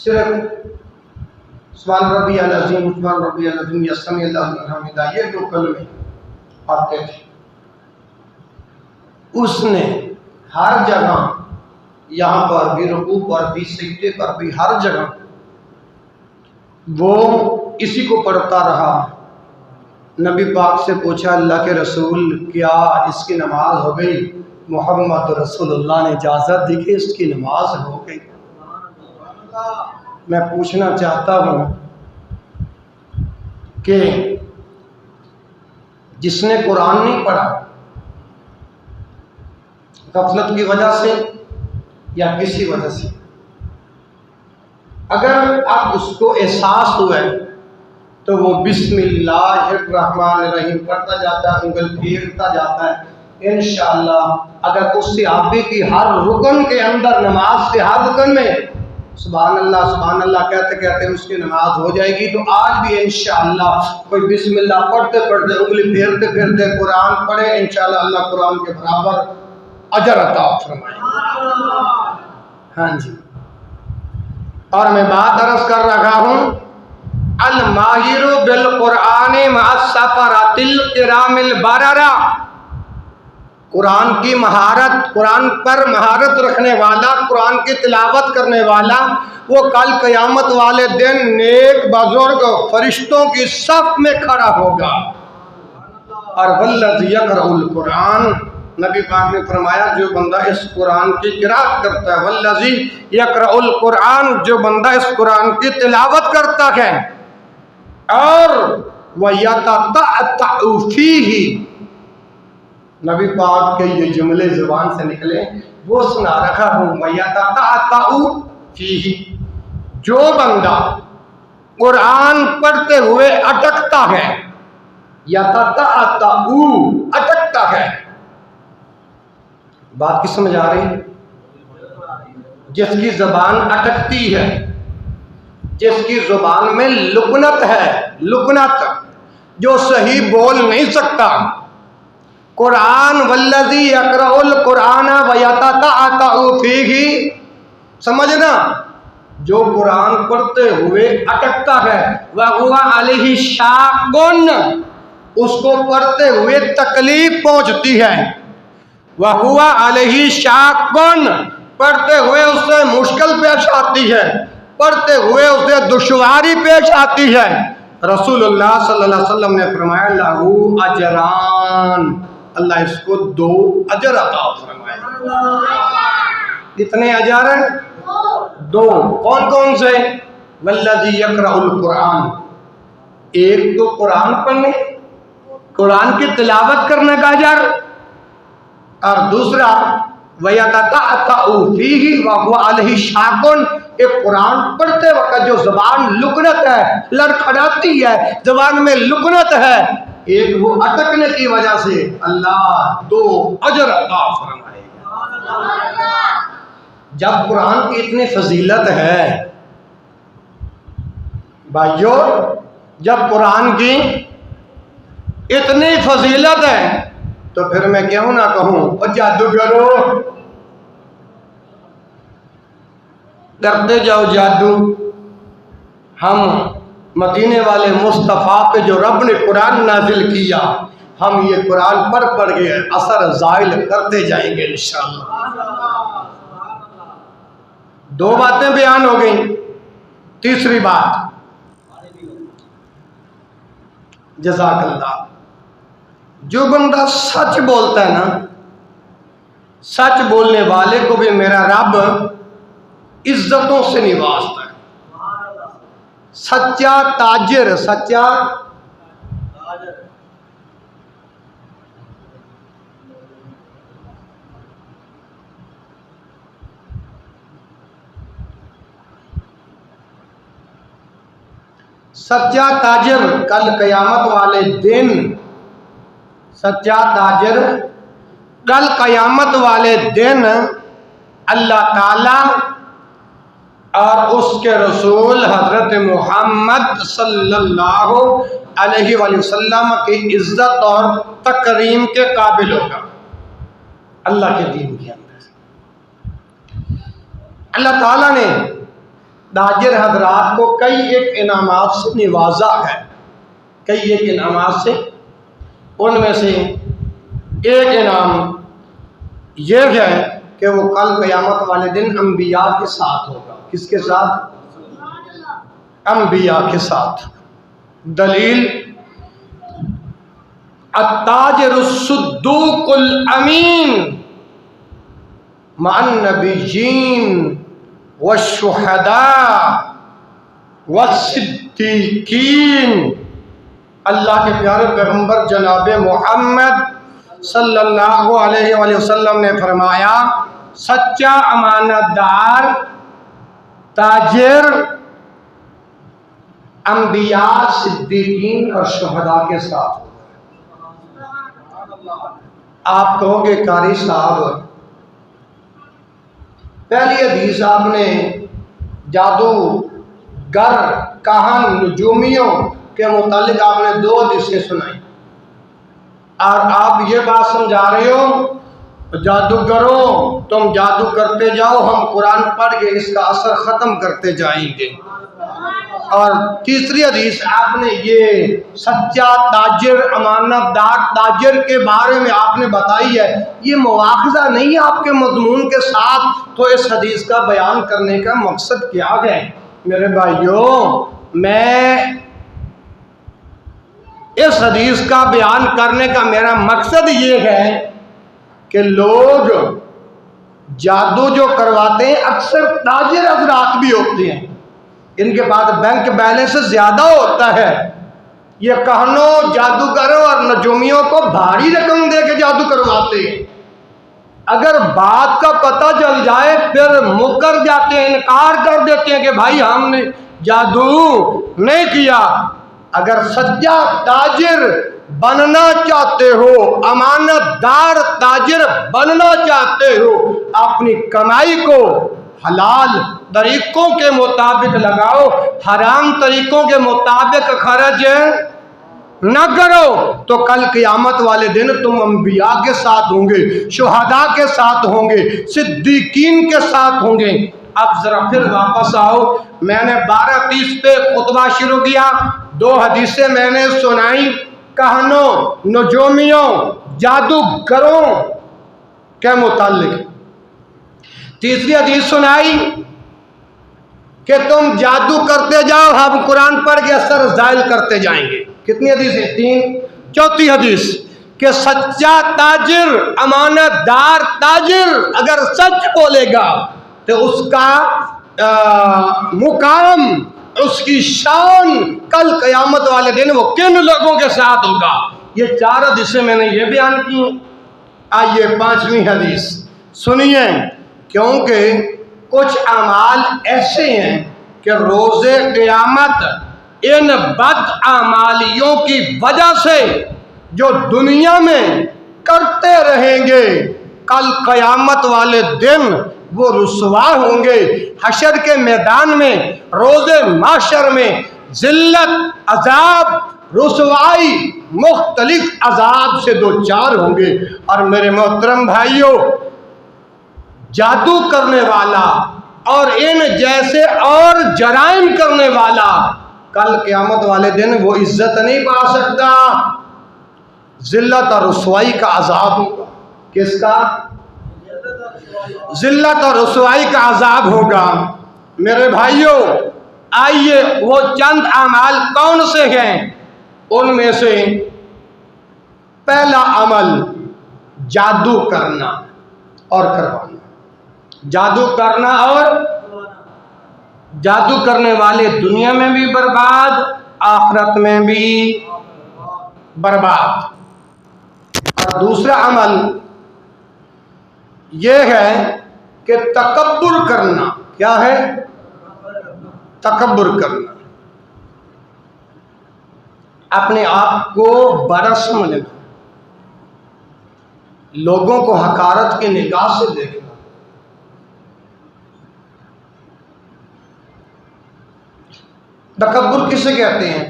صرف سبحان ربی العظیم، سبحان ربی العظیم، یا سمیع اللہ لمن حمدہ، یہ جو کلمے آتے تھے، اس نے ہر جگہ، یہاں پر بھی، رکوع پر بھی، سجدے پر بھی، ہر جگہ وہ اسی کو پڑھتا رہا۔ نبی پاک سے پوچھا، اللہ کے رسول کیا اس کی نماز ہو گئی؟ محمد رسول اللہ نے اجازت دی کہ اس کی نماز ہو گئی۔ میں پوچھنا چاہتا ہوں کہ جس نے قرآن نہیں پڑھا، غفلت کی وجہ سے یا کسی وجہ سے، اگر اب اس کو احساس ہوا ہے تو وہ بسم اللہ الرحمن الرحیم پڑھتا جاتا ہے، انگل پھیرتا جاتا ہے، انشاءاللہ اگر اس صحابی کی ہر رکن کے اندر، نماز کے ہر رکن میں سبحان اللہ کہتے کہتے اس کی نماز ہو جائے گی، تو آج بھی انشاءاللہ کوئی بسم اللہ پڑھتے پڑھتے، انگلی پھیرتے پھیرتے قرآن پڑھے، انشاءاللہ اللہ قرآن کے برابر اجر عطا فرمائے۔ ہاں جی، اور میں بات عرض کر رہا ہوں، الماہر بالقرآن مع السفرۃ الکرام البررہ، قرآن کی مہارت، قرآن پر مہارت رکھنے والا، قرآن کی تلاوت کرنے والا، وہ کل قیامت والے دن نیک بزرگ فرشتوں کی صف میں کھڑا ہوگا۔ اور والذی یقرأ القرآن، نبی پاک نے فرمایا جو بندہ اس قرآن کی قرأت کرتا ہے، والذی یقرأ القرآن، جو بندہ اس قرآن کی تلاوت کرتا ہے، اور وَيَتَتَعْتَعُ فِيهِ، نبی پاک کے یہ جملے زبان سے نکلے وہ سنا رکھا ہوں، وَيَتَتَعْتَعُ فِيهِ، جو بندہ قرآن پڑھتے ہوئے اٹکتا ہے، یتتعتع، اٹکتا ہے، بات کی سمجھ آ رہی؟ جس کی زبان اٹکتی ہے، جس کی زبان میں لکنت ہے، لکنت، جو صحیح بول نہیں سکتا، قرآن والذی یقرأ القرآن ویتتعتع فیہ، سمجھنا، جو قرآن پڑھتے ہوئے اٹکتا ہے، وَهُوَ عَلَيْهِ شَاقٌ، اس کو پڑھتے ہوئے تکلیف پہنچتی ہے، وَهُوَ عَلَيْهِ شَاقٌ، پڑھتے ہوئے اس سے مشکل پیش آتی ہے، پڑھتے ہوئے اس سے دشواری پیش آتی ہے۔ رسول اللہ صلی اللہ علیہ وسلم نے فرمایا لَهُ اجران، اللہ اس کو 2 اجر عطا فرمائے۔ کتنے اجر ہیں؟ 2۔ کون کون سے؟ والذی یقرأ القرآن، ایک تو قرآن پڑھنے، قرآن کی تلاوت کرنے کا اجر، اور دوسرا وَيَتَتَعْتَعُ فِيهِ وَهُوَ عَلَيْهِ شَاقٌ، ایک قرآن پڑھتے وقت جو زبان لکنت ہے، لڑکھڑاتی ہے، زبان میں لکنت ہے، ایک وہ اٹکنے کی وجہ سے اللہ 2 اجر عطا فرمائے گا۔ جب قرآن کی اتنی فضیلت ہے بھائیو، جب قرآن کی اتنی فضیلت ہے تو پھر میں کیوں نہ کہوں او جادوگرو، کرتے جاؤ جادو، ہم مدینے والے مصطفیٰ پہ جو رب نے قرآن نازل کیا، ہم یہ قرآن پڑھ کے اثر زائل کرتے جائیں گے انشاءاللہ۔ 2 باتیں بیان ہو گئیں۔ تیسری بات، جزاک اللہ، جو بندہ سچ بولتا ہے نا، سچ بولنے والے کو بھی میرا رب عزتوں سے نوازتا ہے۔ سچا تاجر، سچا سچا تاجر کل قیامت والے دن، سچا تاجر کل قیامت والے دن اللہ تعالی اور اس کے رسول حضرت محمد صلی اللہ علیہ وآلہ وسلم کی عزت اور تکریم کے قابل ہوگا اللہ کے دین کے اندر۔ اللہ تعالیٰ نے تاجر حضرات کو کئی ایک انعامات سے نوازا ہے، کئی ایک انعامات سے، ان میں سے ایک انعام یہ ہے کہ وہ کل قیامت والے دن انبیاء کے ساتھ ہوگا۔ کس کے ساتھ؟ انبیاء کے ساتھ۔ دلیل التاجر الصدوق الامین مع النبیین والشہداء والصدیقین، اللہ کے پیارے پیغمبر جناب محمد صلی اللہ علیہ وآلہ وسلم نے فرمایا سچا امانت دار تاجر انبیاء، صدیقین اور شہداء کے ساتھ ہوگا۔ آپ کہو گے قاری صاحب پہلی حدیث آپ نے جادو گر کہن نجومیوں کے متعلق آپ نے 2 حدیثیں سنائی، اور آپ یہ بات سمجھا رہے ہو جادوگروں تم جادو کرتے جاؤ، ہم قرآن پڑھ کے اس کا اثر ختم کرتے جائیں گے۔ اور تیسری حدیث آپ نے یہ سچا تاجر، امانت دار تاجر کے بارے میں آپ نے بتائی ہے، یہ مواخذہ نہیں ہے آپ کے مضمون کے ساتھ، تو اس حدیث کا بیان کرنے کا مقصد کیا ہے؟ میرے بھائیوں، میں اس حدیث کا بیان کرنے کا میرا مقصد یہ ہے کہ لوگ جادو جو کرواتے ہیں اکثر تاجر حضرات بھی ہوتے ہیں، ان کے پاس بینک بیلنس زیادہ ہوتا ہے، یہ کہنوں جادوگروں اور نجومیوں کو بھاری رقم دے کے جادو کرواتے ہیں، اگر بات کا پتہ چل جائے پھر مکر جاتے ہیں، انکار کر دیتے ہیں کہ بھائی ہم نے جادو نہیں کیا۔ اگر سچا تاجر بننا چاہتے ہو، امانت دار تاجر بننا چاہتے ہو، اپنی کمائی کو حلال طریقوں کے مطابق لگاؤ، حرام طریقوں کے مطابق خرچ نہ کرو، تو کل قیامت والے دن تم انبیاء کے ساتھ ہوں گے، شہداء کے ساتھ ہوں گے، صدیقین کے ساتھ ہوں گے۔ اب ذرا پھر واپس آؤ، میں نے 12:30 پہ خطبہ شروع کیا، 2 حدیثیں میں نے سنائی کہانوں، نجومیوں، جادوگروں کے متعلق۔ تیسری حدیث سنائی کہ تم جادو کرتے جاؤ، ہم قرآن پڑھ کے اثر زائل کرتے جائیں گے۔ کتنی حدیثیں؟ 3۔ چوتھی حدیث کہ سچا تاجر، امانت دار تاجر اگر سچ بولے گا تو اس کا مقام، اس کی شان کل قیامت والے دن وہ کن لوگوں کے ساتھ ہوگا۔ یہ 4 حدیثیں میں نے یہ بیان کی۔ آئیے 5ویں حدیث سنیے، کیونکہ کچھ اعمال ایسے ہیں کہ روز قیامت ان بد اعمالیوں کی وجہ سے جو دنیا میں کرتے رہیں گے، کل قیامت والے دن وہ رسوا ہوں گے، حشر کے میدان میں، روز محشر میں ذلت، عذاب، رسوائی، مختلف عذاب سے دوچار ہوں گے۔ اور میرے محترم بھائیوں، جادو کرنے والا اور ان جیسے اور جرائم کرنے والا کل قیامت والے دن وہ عزت نہیں پا سکتا، ذلت اور رسوائی کا عذاب ہوگا۔ کس کا؟ ذلت اور رسوائی کا عذاب ہوگا۔ میرے بھائیوں، آئیے وہ چند اعمال کون سے ہیں؟ ان میں سے پہلا عمل جادو کرنا اور کروانا۔ جادو کرنا اور جادو کرنے والے دنیا میں بھی برباد، آخرت میں بھی برباد۔ اور دوسرا عمل یہ ہے کہ تکبر کرنا۔ کیا ہے؟ تکبر کرنا، اپنے آپ کو بڑا سمجھنا، لوگوں کو حقارت کی نگاہ سے دیکھنا۔ تکبر کسے کہتے ہیں؟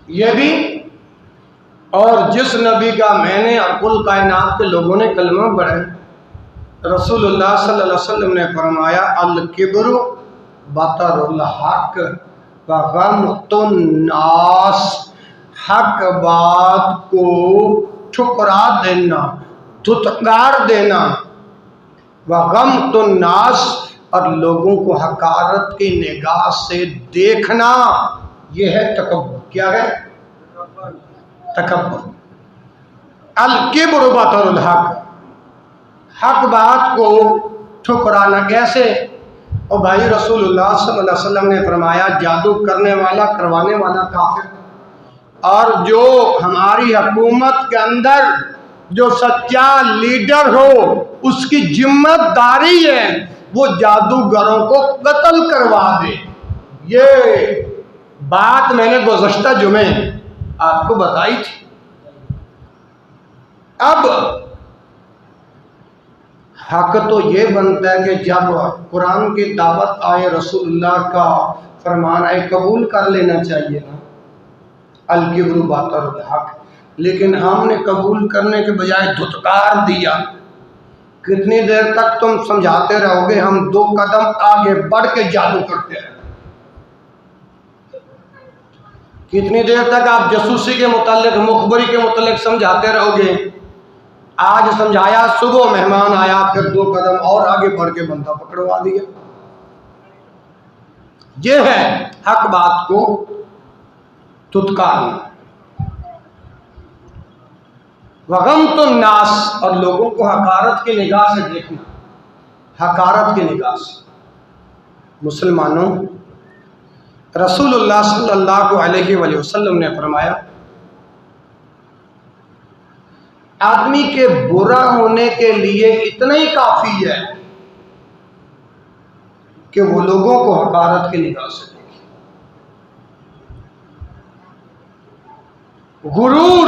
یہ بھی، اور جس نبی کا میں نے اور کل کائنات کے لوگوں نے کلمہ پڑھا، رسول اللہ صلی اللہ علیہ وسلم نے فرمایا الکبر بطر الحق وغمط الناس، حق بات کو ٹھکرا دینا، دھتکار دینا، وغمط الناس، اور لوگوں کو حقارت کی نگاہ سے دیکھنا، یہ ہے تکبر۔ کیا ہے؟ تکبر۔ الکبر بطر الحق، حق بات کو ٹھکرانا۔ کیسے؟ اور بھائی رسول اللہ صلی اللہ علیہ وسلم نے فرمایا جادو کرنے والا، کروانے والا کافر، اور جو ہماری حکومت کے اندر جو سچا لیڈر ہو اس کی ذمہ داری ہے وہ جادوگروں کو قتل کروا دے۔ یہ بات میں نے گزشتہ جمعے آپ کو بتائی تھی۔ اب حق تو یہ بنتا ہے کہ جب قرآن کی دعوت آئے، رسول اللہ کا فرمان آئے، قبول کر لینا چاہیے نا، الکبر بطر الحق۔ لیکن ہم نے قبول کرنے کے بجائے دھتکار دیا۔ کتنی دیر تک تم سمجھاتے رہو گے؟ ہم 2 قدم آگے بڑھ کے جادو کرتے ہیں۔ کتنی دیر تک آپ جاسوسی کے متعلق، مخبری کے متعلق سمجھاتے رہو گے؟ آج سمجھایا، صبح مہمان آیا، پھر 2 قدم اور آگے بڑھ کے بندہ پکڑوا دیا۔ یہ ہے حق بات کو دھتکارنا۔ وغمط الناس، اور لوگوں کو حقارت کی نگاہ سے دیکھنا، حقارت کی نگاہ سے۔ مسلمانوں، رسول اللہ صلی اللہ علیہ وآلہ وسلم نے فرمایا آدمی کے برا ہونے کے لیے اتنا ہی کافی ہے کہ وہ لوگوں کو حقارت کی نگاہ سے دیکھے۔ غرور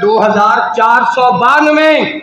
2492।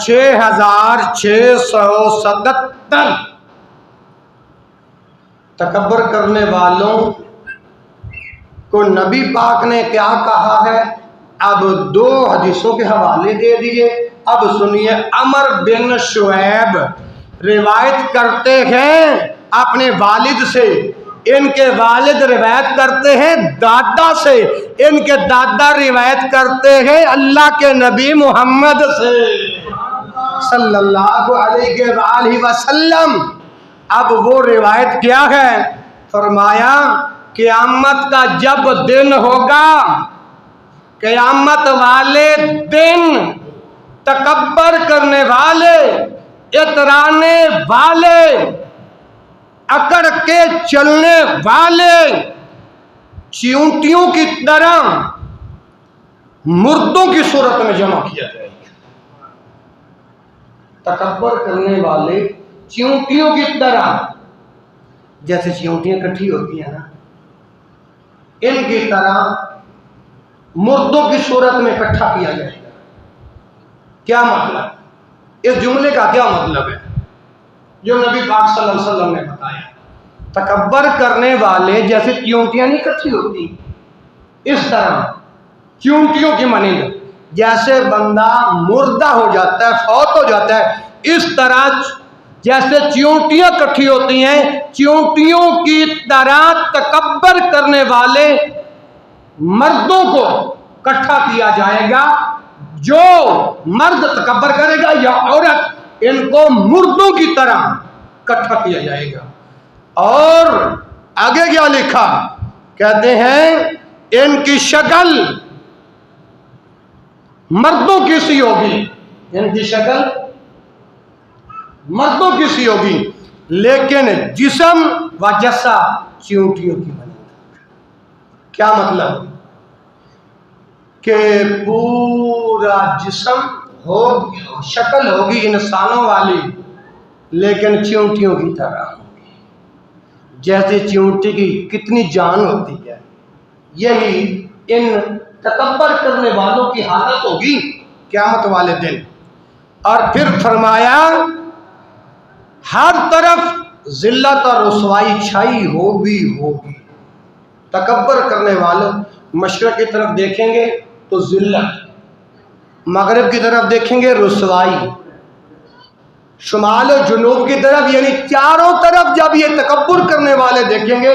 6677। تکبر کرنے والوں کو نبی پاک نے کیا کہا ہے؟ اب دو حدیثوں کے حوالے دے دیے. اب سنیے. عمر بن شعیب روایت کرتے ہیں اپنے والد سے، ان کے والد روایت کرتے ہیں دادا سے، ان کے دادا روایت کرتے ہیں اللہ کے نبی محمد سے صلی اللہ علیہ وآلہ وسلم. اب وہ روایت کیا ہے؟ فرمایا قیامت کا جب دن ہوگا، قیامت والے دن تکبر کرنے والے، اترانے والے، اکڑ کے چلنے والے چیونٹیوں کی طرح مردوں کی صورت میں جمع کیا جائے گا. تکبر کرنے والے چیونٹیوں کی طرح، جیسے چیونٹیاں اکٹھی ہوتی ہیں نا، ان کی طرح مردوں کی صورت میں اکٹھا کیا جائے گا. کیا مطلب؟ اس جملے کا کیا مطلب ہے جو نبی پاک صلی اللہ علیہ وسلم نے بتایا؟ تکبر کرنے والے جیسے چیونٹیاں نہیں اکٹھی ہوتی، اس طرح چیونٹیوں کی مانند جیسے بندہ مردہ ہو جاتا ہے، فوت ہو جاتا ہے، اس طرح جیسے چیونٹیاں اکٹھی ہوتی ہیں، چیونٹیوں کی طرح تکبر کرنے والے مردوں کو اکٹھا کیا جائے گا. جو مرد تکبر کرے گا یا عورت، ان کو مردوں کی طرح اکٹھا کیا جائے گا. اور آگے کیا لکھا؟ کہتے ہیں ان کی شکل مردوں کی سی ہوگی، ان کی شکل مردوں کی سی ہوگی، لیکن جسم و جسا چیونٹیوں کی بنے گا. کیا مطلب؟ کہ پورا جسم ہوگی، شکل ہوگی انسانوں والی، لیکن چیونٹیوں کی طرح ہوگی. جیسے چیونٹی کی کتنی جان ہوتی ہے، یہی ان تکبر کرنے والوں کی حالت ہوگی قیامت والے دن. اور پھر فرمایا ہر طرف ذلت اور رسوائی چھائی ہوگی. تکبر کرنے والوں مشرق کی طرف دیکھیں گے تو ذلت، مغرب کی طرف دیکھیں گے رسوائی، شمال و جنوب کی طرف یعنی چاروں طرف جب یہ تکبر کرنے والے دیکھیں گے،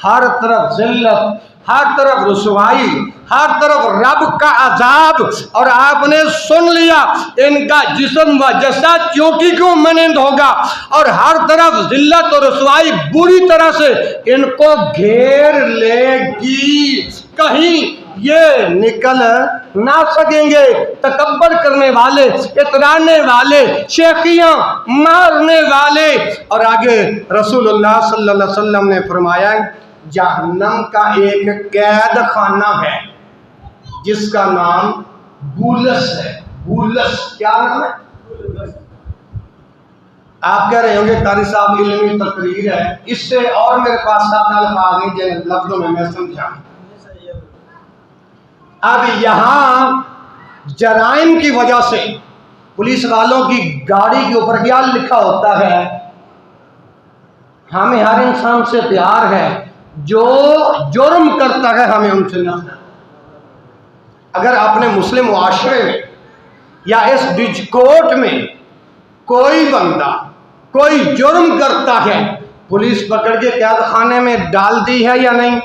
ہر طرف ذلت، ہر طرف رسوائی، ہر طرف رب کا عذاب. اور آپ نے سن لیا ان کا جسم و جسد چیونٹی کیوں مانند ہوگا، اور ہر طرف ذلت اور رسوائی بری طرح سے ان کو گھیر لے گی، کہیں یہ نکل نہ سکیں گے. تکبر کرنے والے، اترانے والے، شیخیاں مارنے والے. اور آگے رسول اللہ صلی اللہ علیہ وسلم نے فرمایا جہنم کا ایک قید خانہ ہے جس کا نام بولس ہے. بولس کیا نام ہے؟ آپ کہہ رہے ہوں گے قاری صاحب علمی تقریر ہے، اس سے اور میرے پاس ساتھ الفاظ ہیں جن لفظوں میں سمجھاؤں. اب یہاں جرائم کی وجہ سے پولیس والوں کی گاڑی کے اوپر کیا لکھا ہوتا ہے؟ ہمیں ہر انسان سے پیار ہے، جو جرم کرتا ہے ہمیں ان سے نفرت. اگر اپنے مسلم معاشرے میں یا اس ڈیجکوٹ میں کوئی بندہ کوئی جرم کرتا ہے، پولیس پکڑ کے قید خانے میں ڈالتی ہے یا نہیں؟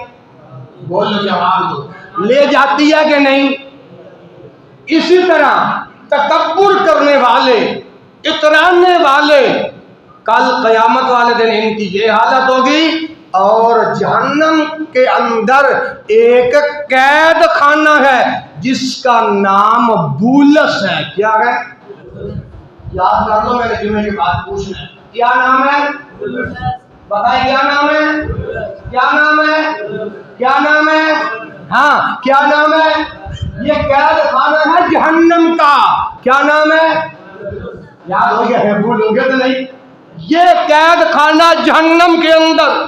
بولو، جواب دو. لے جاتی ہے کہ نہیں؟ اسی طرح تکبر کرنے والے، اترانے والے، کل قیامت والے دن ان کی یہ حالت ہوگی. اور جہنم کے اندر ایک قید خانہ ہے جس کا نام بولس ہے. کیا ہے؟ یاد کر لو، میں نے جمعے کی بات پوچھنا ہے. کیا نام ہے؟ بتائیں کیا نام ہے؟ کیا نام ہے؟ کیا نام ہے؟ ہاں کیا نام ہے؟ یہ قید خانہ ہے جہنم کا. کیا نام ہے؟ یاد ہو گیا ہے؟ بھول ہو گیا تو نہیں؟ یہ قید خانہ جہنم کے اندر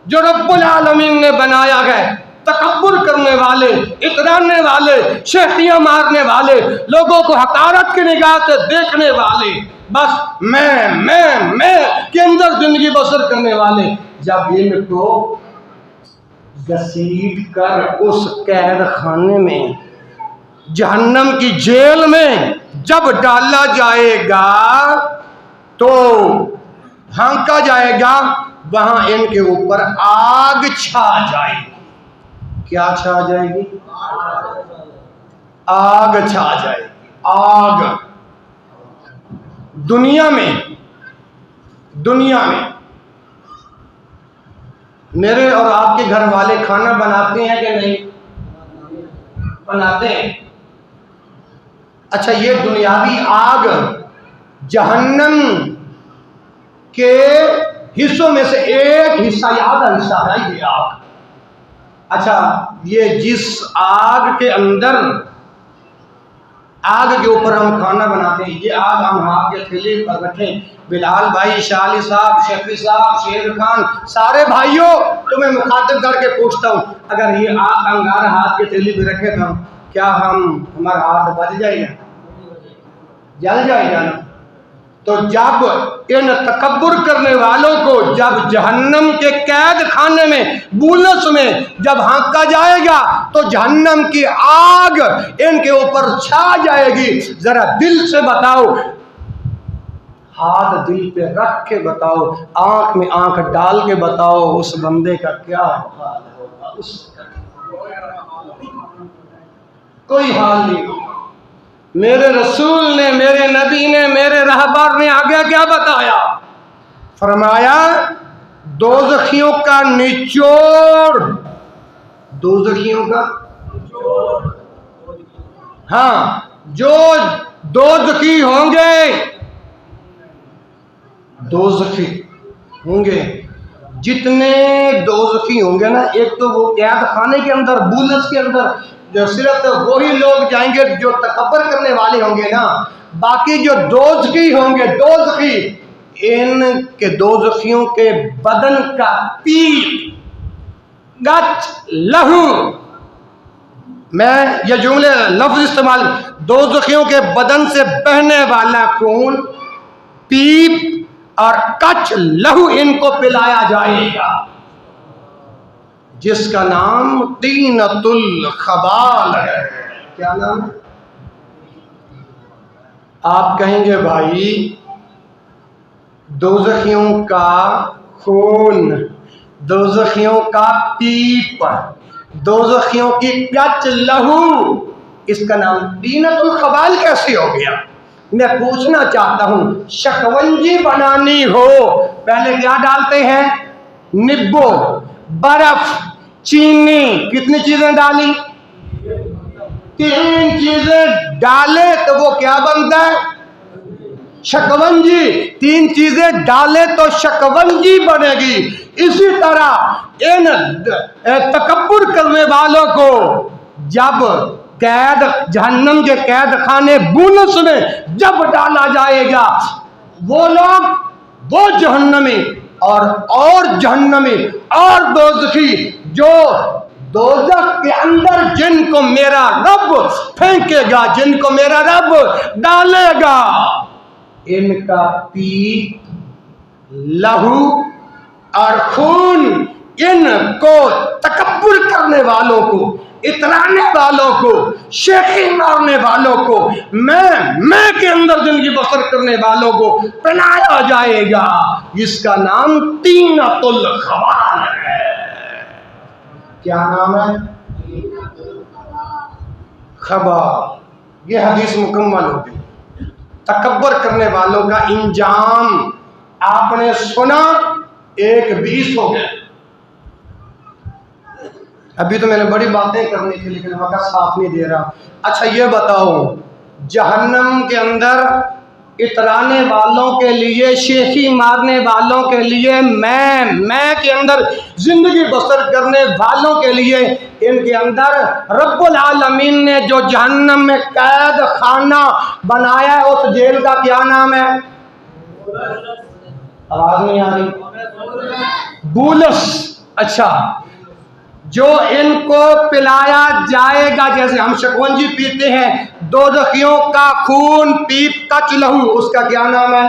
جو رب العالمین نے بنایا ہے، تکبر کرنے والے، اترانے والے، شیخیاں مارنے والے، لوگوں کو حقارت کی نگاہ سے دیکھنے والے، بس میں کے اندر زندگی بسر کرنے والے جب ان کو گھسیٹ کر اس قید خانے میں جہنم کی جیل میں جب ڈالا جائے گا تو ہانکا جائے گا، وہاں ان کے اوپر آگ چھا جائے گی۔ کیا چھا جائے گی؟ آگ چھا جائے گی۔ آگ دنیا میں میرے اور آپ کے گھر والے کھانا بناتے ہیں کہ نہیں؟ بناتے ہیں۔ اچھا، یہ دنیاوی آگ جہنم کے حصوں میں سے ایک حصہ یا آدھا حصہ ہے یہ آگ۔ اچھا، یہ جس آگ کے اندر آگ کے اوپر ہم کھانا بناتے ہیں، یہ آگ ہم ہاتھ کے تھیلے پر رکھیں، بلال بھائی، شالی صاحب، شفیع صاحب، شیر خان، سارے بھائیوں تمہیں مخاطب کر کے پوچھتا ہوں، اگر یہ آگ انگارہ ہاتھ کے تھیلے پہ رکھے تو کیا ہمارا ہاتھ بچ جائے گا؟ جل جائے گا نا؟ تو جب ان تکبر کرنے والوں کو جب جہنم کے قید خانے میں بولس میں جب ہانکا جائے گا تو جہنم کی آگ ان کے اوپر چھا جائے گی۔ ذرا دل سے بتاؤ، ہاتھ دل پہ رکھ کے بتاؤ، آنکھ میں آنکھ ڈال کے بتاؤ، اس بندے کا کیا حال ہوگا؟ اس کا کوئی حال نہیں ہوگا۔ میرے رسول نے، میرے نبی نے، میرے رہبر نے آگے کیا بتایا؟ فرمایا دوزخیوں کا نچوڑ، دوزخیوں کا ہاں، جو دوزخی ہوں گے جتنے دوزخی ہوں گے نا، ایک تو وہ قید خانے کے اندر بولس کے اندر جو صرف وہی لوگ جائیں گے جو تکبر کرنے والے ہوں گے نا، باقی جو دوزخی ہوں گے، دوزخی ان کے دوزخیوں کے بدن کا پیپ گچ لہو، میں یہ جملے لفظ استعمال، دوزخیوں کے بدن سے بہنے والا خون، پیپ اور کچ لہو ان کو پلایا جائے گا، جس کا نام طینۃ الخبال ہے۔ کیا نام ہے؟ آپ کہیں گے بھائی دوزخیوں کا خون، دوزخیوں کا پیپ، دوزخیوں کی کچ لہو، اس کا نام طینۃ الخبال کیسے ہو گیا؟ میں پوچھنا چاہتا ہوں، شکنجی بنانی ہو پہلے کیا ڈالتے ہیں؟ نیبو، برف، چینی، کتنی چیزیں ڈالی؟ 3 چیزیں ڈالے تو وہ کیا بنتا ہے؟ شکنجی۔ 3 چیزیں ڈالے تو شکنجی بنے گی۔ اسی طرح ان تکبر کرنے والوں کو جب قید جہنم کے قید خانے بولس میں جب ڈالا جائے گا، وہ لوگ، وہ جہنمی اور جہنمی اور دوزخی جو دوزخ کے اندر جن کو میرا رب پھینکے گا، جن کو میرا رب ڈالے گا، ان کا پیپ، لہو اور خون ان کو تکبر کرنے والوں کو، اترانے والوں کو، شیخی مارنے والوں کو، میں کے اندر زندگی بسر کرنے والوں کو پلایا جائے گا، جس کا نام طینۃ الخبال ہے۔ کیا نام ہے؟ خبال۔ یہ حدیث مکمل ہو گئی۔ تکبر کرنے والوں کا انجام آپ نے سنا، 1:20 ہو گئے۔ ابھی تو میں نے بڑی باتیں کرنی تھی لیکن وقت ساتھ نہیں دے رہا۔ اچھا یہ بتاؤ، جہنم کے اندر اترانے والوں کے لیے، شیخی مارنے والوں کے لیے، میں کے اندر زندگی بسر کرنے والوں کے لیے، ان کے اندر رب العالمین نے جو جہنم میں قید خانہ بنایا ہے، اس جیل کا کیا نام ہے؟ آواز نہیں آ رہی؟ بولس۔ اچھا، جو ان کو پلایا جائے گا، جیسے ہم شکنجی پیتے ہیں، دوزخیوں کا خون پیپ کچ لہو، اس کا کیا نام ہے؟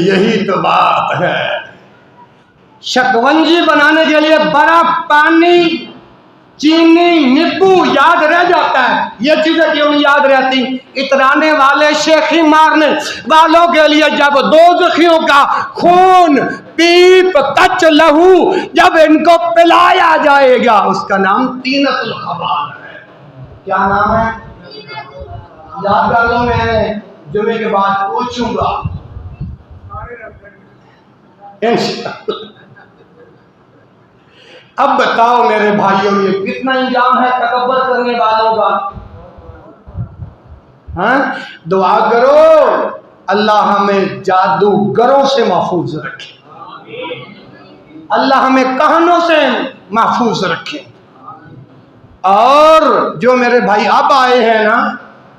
یہی تو بات ہے۔ شکنجی بنانے کے لیے برف، پانی، چینی، نیبو یاد رہ جاتا ہے، یہ چیزیں کیوں نہیں یاد رہتی؟ اترانے والے، شیخی مارنے والوں کے لیے جب دوزخیوں کا خون پیپ کچ لہو جب ان کو پلایا جائے گا، اس کا نام طینۃ الخبال ہے۔ کیا نام ہے؟ یاد کر لو، میں جمعے کے بعد پوچھوں گا انشاءاللہ۔ اب بتاؤ میرے بھائیوں، یہ کتنا انجام ہے تکبر کرنے والوں کا؟ ہاں، دعا کرو اللہ ہمیں جادوگروں سے محفوظ رکھے، اللہ ہمیں کہانوں سے محفوظ رکھے۔ اور جو میرے بھائی اب آئے ہیں نا،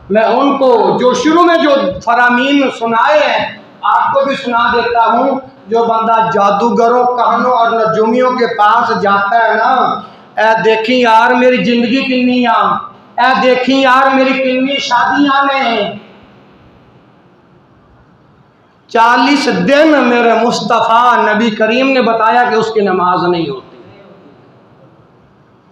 میں ان کو جو شروع میں جو فرامین سنائے ہیں آپ کو بھی سنا دیتا ہوں۔ جو بندہ جادوگروں، کہانوں اور نجومیوں کے پاس جاتا ہے نا، اے دیکھیں یار میری زندگی کنی آ، اے دیکھیں یار میری کنی شادیاں نے، 40 دن میرے مصطفیٰ نبی کریم نے بتایا کہ اس کی نماز نہیں ہوتی۔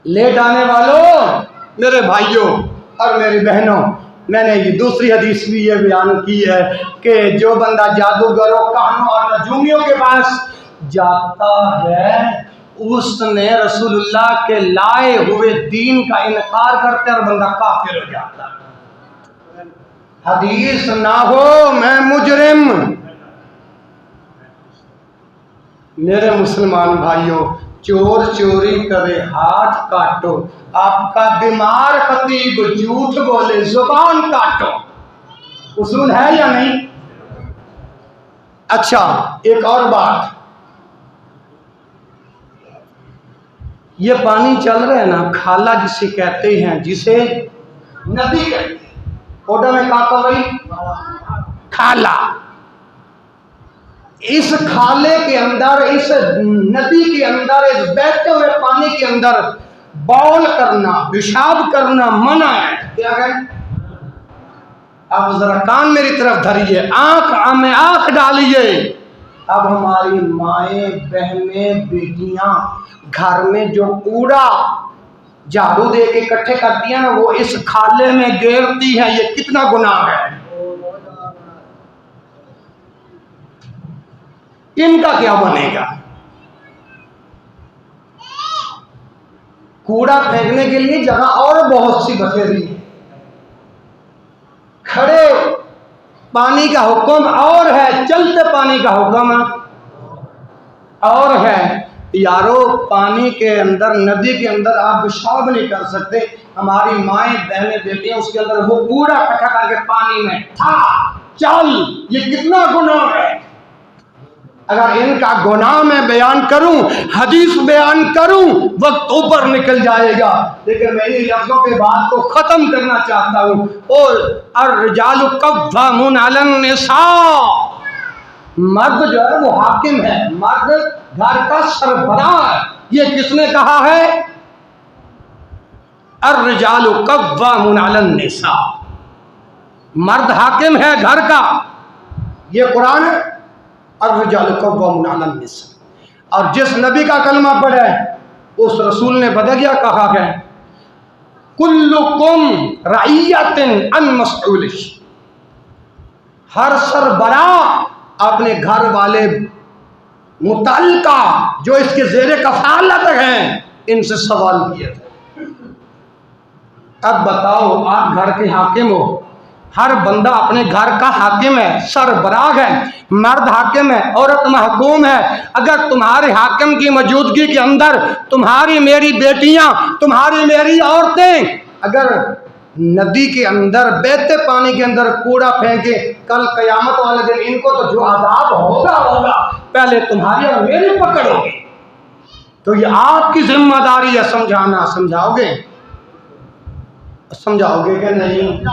لے جانے والوں، میرے بھائیوں اور میری بہنوں، میں نے یہ دوسری حدیث بھی یہ بیان کی ہے کہ جو بندہ جادوگروں، کہانوں اور نجومیوں کے پاس جاتا ہے، اس نے رسول اللہ کے لائے ہوئے دین کا انکار کرتے اور بندہ کافر ہو جاتا ہے۔ حدیث نہ ہو میں مجرم۔ میرے مسلمان بھائیوں، چور چوری کرے ہاتھ کاٹو، آپ کا بیمار خطیب جھوٹ بولے زبان کاٹو، اصول ہے یا نہیں؟ اچھا، ایک اور بات، یہ پانی چل رہا ہے نا، کھالا جسے کہتے ہیں، جسے ندی کہتے ہیں، اوڈا میں کہا بھائی کھالا۔ اس کھالے کے اندر، اس ندی کے اندر، اس بہتے ہوئے پانی کے اندر بول کرنا، پیشاب کرنا منع ہے۔ کیا ہے؟ اب ذرا کان میری طرف دھریے، آنکھ میں آنکھ ڈالیے۔ اب ہماری مائیں، بہنیں، بیٹیاں گھر میں جو کوڑا جھاڑو دے کے اکٹھے کرتی ہیں نا، وہ اس کھالے میں گیرتی ہیں، یہ کتنا گناہ ہے؟ ان کا کیا بنے گا؟ کوڑا پھینکنے کے لیے جگہ اور بہت سی بتھیری ہے، کھڑے پانی کا حکم اور ہے، چلتے پانی کا حکم اور ہے۔ یارو پانی کے اندر، ندی کے اندر آپ پیشاب نہیں کر سکتے، ہماری مائیں، بہنیں، بیٹیاں اس کے اندر وہ کوڑا اکٹھا کر کے پانی میں تھا چل، یہ کتنا گناہ ہے؟ اگر ان کا گناہ میں بیان کروں، حدیث بیان کروں، وقت اوپر نکل جائے گا، لیکن میں ان لفظوں کے بات کو ختم کرنا چاہتا ہوں۔ اور الرجال قوامون علی النساء، مرد جو ہے وہ حاکم ہے، مرد گھر کا سربراہ ہے۔ یہ کس نے کہا ہے؟ الرجال قوامون علی النساء، مرد حاکم ہے گھر کا، یہ قرآن ہے۔ الرجال قوامون علی النساء، اور جس نبی کا کلمہ پڑھے اس رسول نے پتہ کیا کہا ہے؟ کلکم رعیت عن مسئول، ہر سربراہ اپنے گھر والے متعلقہ جو اس کے زیر کفالت ہیں ان سے سوال کیا تھا۔ اب بتاؤ، آپ گھر کے حاکم ہو، ہر بندہ اپنے گھر کا حاکم ہے، سربراہ ہے، مرد حاکم ہے، عورت محکوم ہے۔ اگر تمہارے حاکم کی موجودگی کے اندر تمہاری میری بیٹیاں، تمہاری میری عورتیں اگر ندی کے اندر، بہتے پانی کے اندر کوڑا پھینکے، کل قیامت والے دن ان کو تو جو عذاب ہوگا پہلے تمہاری اور میری پکڑ ہوگی۔ تو یہ آپ کی ذمہ داری ہے سمجھانا۔ سمجھاؤ گے کہ نہیں؟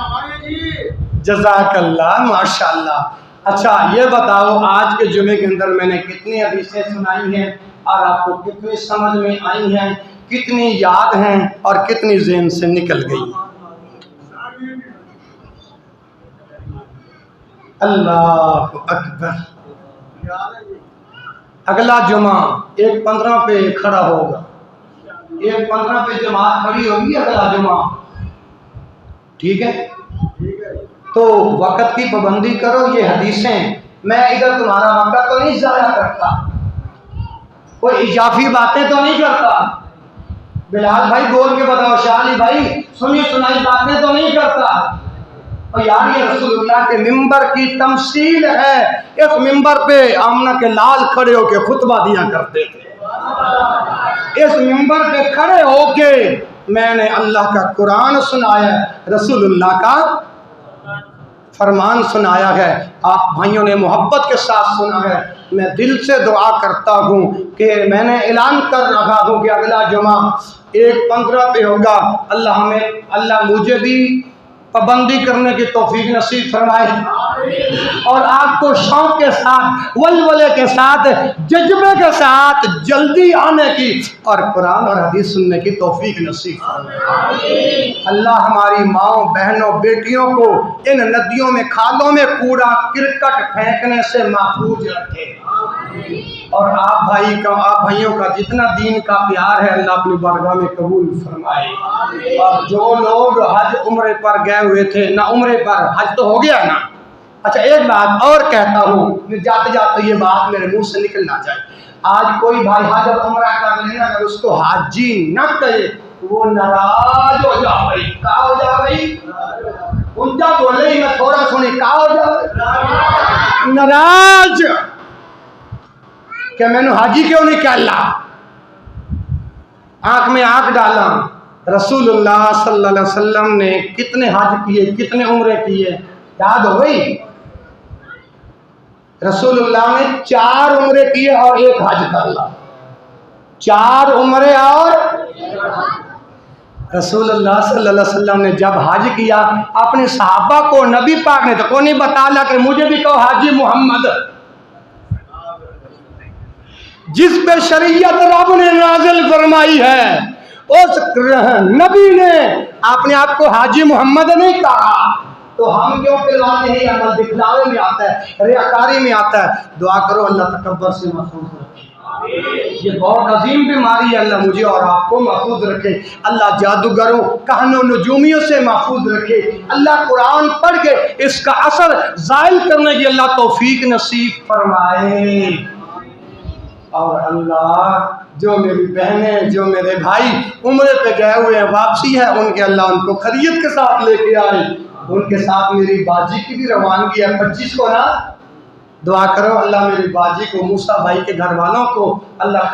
جزاک اللہ، ماشاءاللہ۔ اچھا یہ بتاؤ آج کے جمعے کے اندر میں نے کتنی حدیثیں سنائی ہیں اور آپ کو کتنی سمجھ میں آئی ہیں، کتنی یاد ہیں اور کتنی ذہن سے نکل گئی؟ اللہ اکبر۔ اگلا جمعہ 1:15 پہ کھڑا ہوگا، 1:15 پہ جماعت کھڑی ہوگی اگلا جمعہ، ٹھیک ہے؟ تو وقت کی پابندی کرو۔ یہ حدیثیں میں ادھر تمہارا وقت تو نہیں ضائع کرتا، کوئی اضافی باتیں تو نہیں کرتا۔ بلال بھائی بول کے بتاؤ، شاہ علی بھائی سنی سنائی باتیں تو نہیں کرتا۔ اور یار یہ رسول اللہ کے ممبر کی تمثیل ہے، اس ممبر پہ آمنہ کے لال کھڑے ہو کے خطبہ دیا کرتے تھے، اس ممبر پہ کھڑے ہو کے میں نے اللہ کا قرآن سنایا، رسول اللہ کا فرمان سنایا ہے، آپ بھائیوں نے محبت کے ساتھ سنا ہے۔ میں دل سے دعا کرتا ہوں کہ میں نے اعلان کر رہا ہوں کہ اگلا جمعہ 1:15 پہ ہوگا۔ اللہ مجھے بھی پابندی کرنے کی توفیق نصیب فرمائے اور آپ کو شوق کے ساتھ، ولولے کے ساتھ، جذبے کے ساتھ جلدی آنے کی اور قرآن اور حدیث سننے کی توفیق نصیب فرمائے۔ اللہ ہماری ماؤں، بہنوں، بیٹیوں کو ان ندیوں میں، کھالوں میں کوڑا کرکٹ پھینکنے سے محفوظ رکھے، اور آپ بھائیوں کا جتنا دین کا پیار ہے اللہ اپنی بارگاہ میں قبول فرمائے۔ اور جو لوگ حج عمرے پر گئے ہوئے تھے، نہ عمرے پر، حج تو ہو گیا نا۔ اچھا ایک بات اور کہتا ہوں، جاتے جاتے یہ بات میرے منہ سے نکلنا چاہیے۔ آج کوئی بھائی حج اور عمرہ کر لینا، اگر اس کو حاجی نہ کہے وہ ناراض ہو جائے۔ کہا ہو جائے؟ انجا بولے ہی میں تھوڑا سنی، کہا ہو جائے؟ ناراض کہ میں نے حاجی کیوں نہیں کہلا، آنکھ میں آنکھ ڈالا۔ رسول اللہ صلی اللہ علیہ وسلم نے کتنے حج کیے، کتنے عمرے کیے، یاد ہو گئی؟ رسول اللہ نے 4 عمرے کیے اور 1 حج کر لا، 4 عمرے اور رسول اللہ صلی اللہ علیہ وسلم نے جب حج کیا اپنے صحابہ کو نبی پاک نے تو کو نہیں بتایا کہ مجھے بھی کہو حاجی محمد، جس پہ شریعت رب نے نازل فرمائی ہے اس نبی نے اپنے آپ کو حاجی محمد نہیں کہا، تو ہم کیوں پہلواتے ہیں؟ عمل دکھلاوے میں آتا ہے، ریاکاری میں آتا ہے۔ دعا کرو اللہ تکبر سے محفوظ رکھے، یہ بہت عظیم بیماری ہے، اللہ مجھے اور آپ کو محفوظ رکھے، اللہ جادوگروں، کہنوں، نجومیوں سے محفوظ رکھے، اللہ قرآن پڑھ کے اس کا اثر زائل کرنے کی اللہ توفیق نصیب فرمائے۔ اور اللہ جو میری بہنیں، جو میرے بھائی عمرے پہ گئے ہوئے ہیں، واپسی ہے ان کے، اللہ ان کو خیریت کے ساتھ لے کے آئے۔ ان کے ساتھ میری باجی کی بھی روانگی ہے 25 کو نا، دعا کرو اللہ میری باجی کو، موسیٰ بھائی کے گھر والوں کو اللہ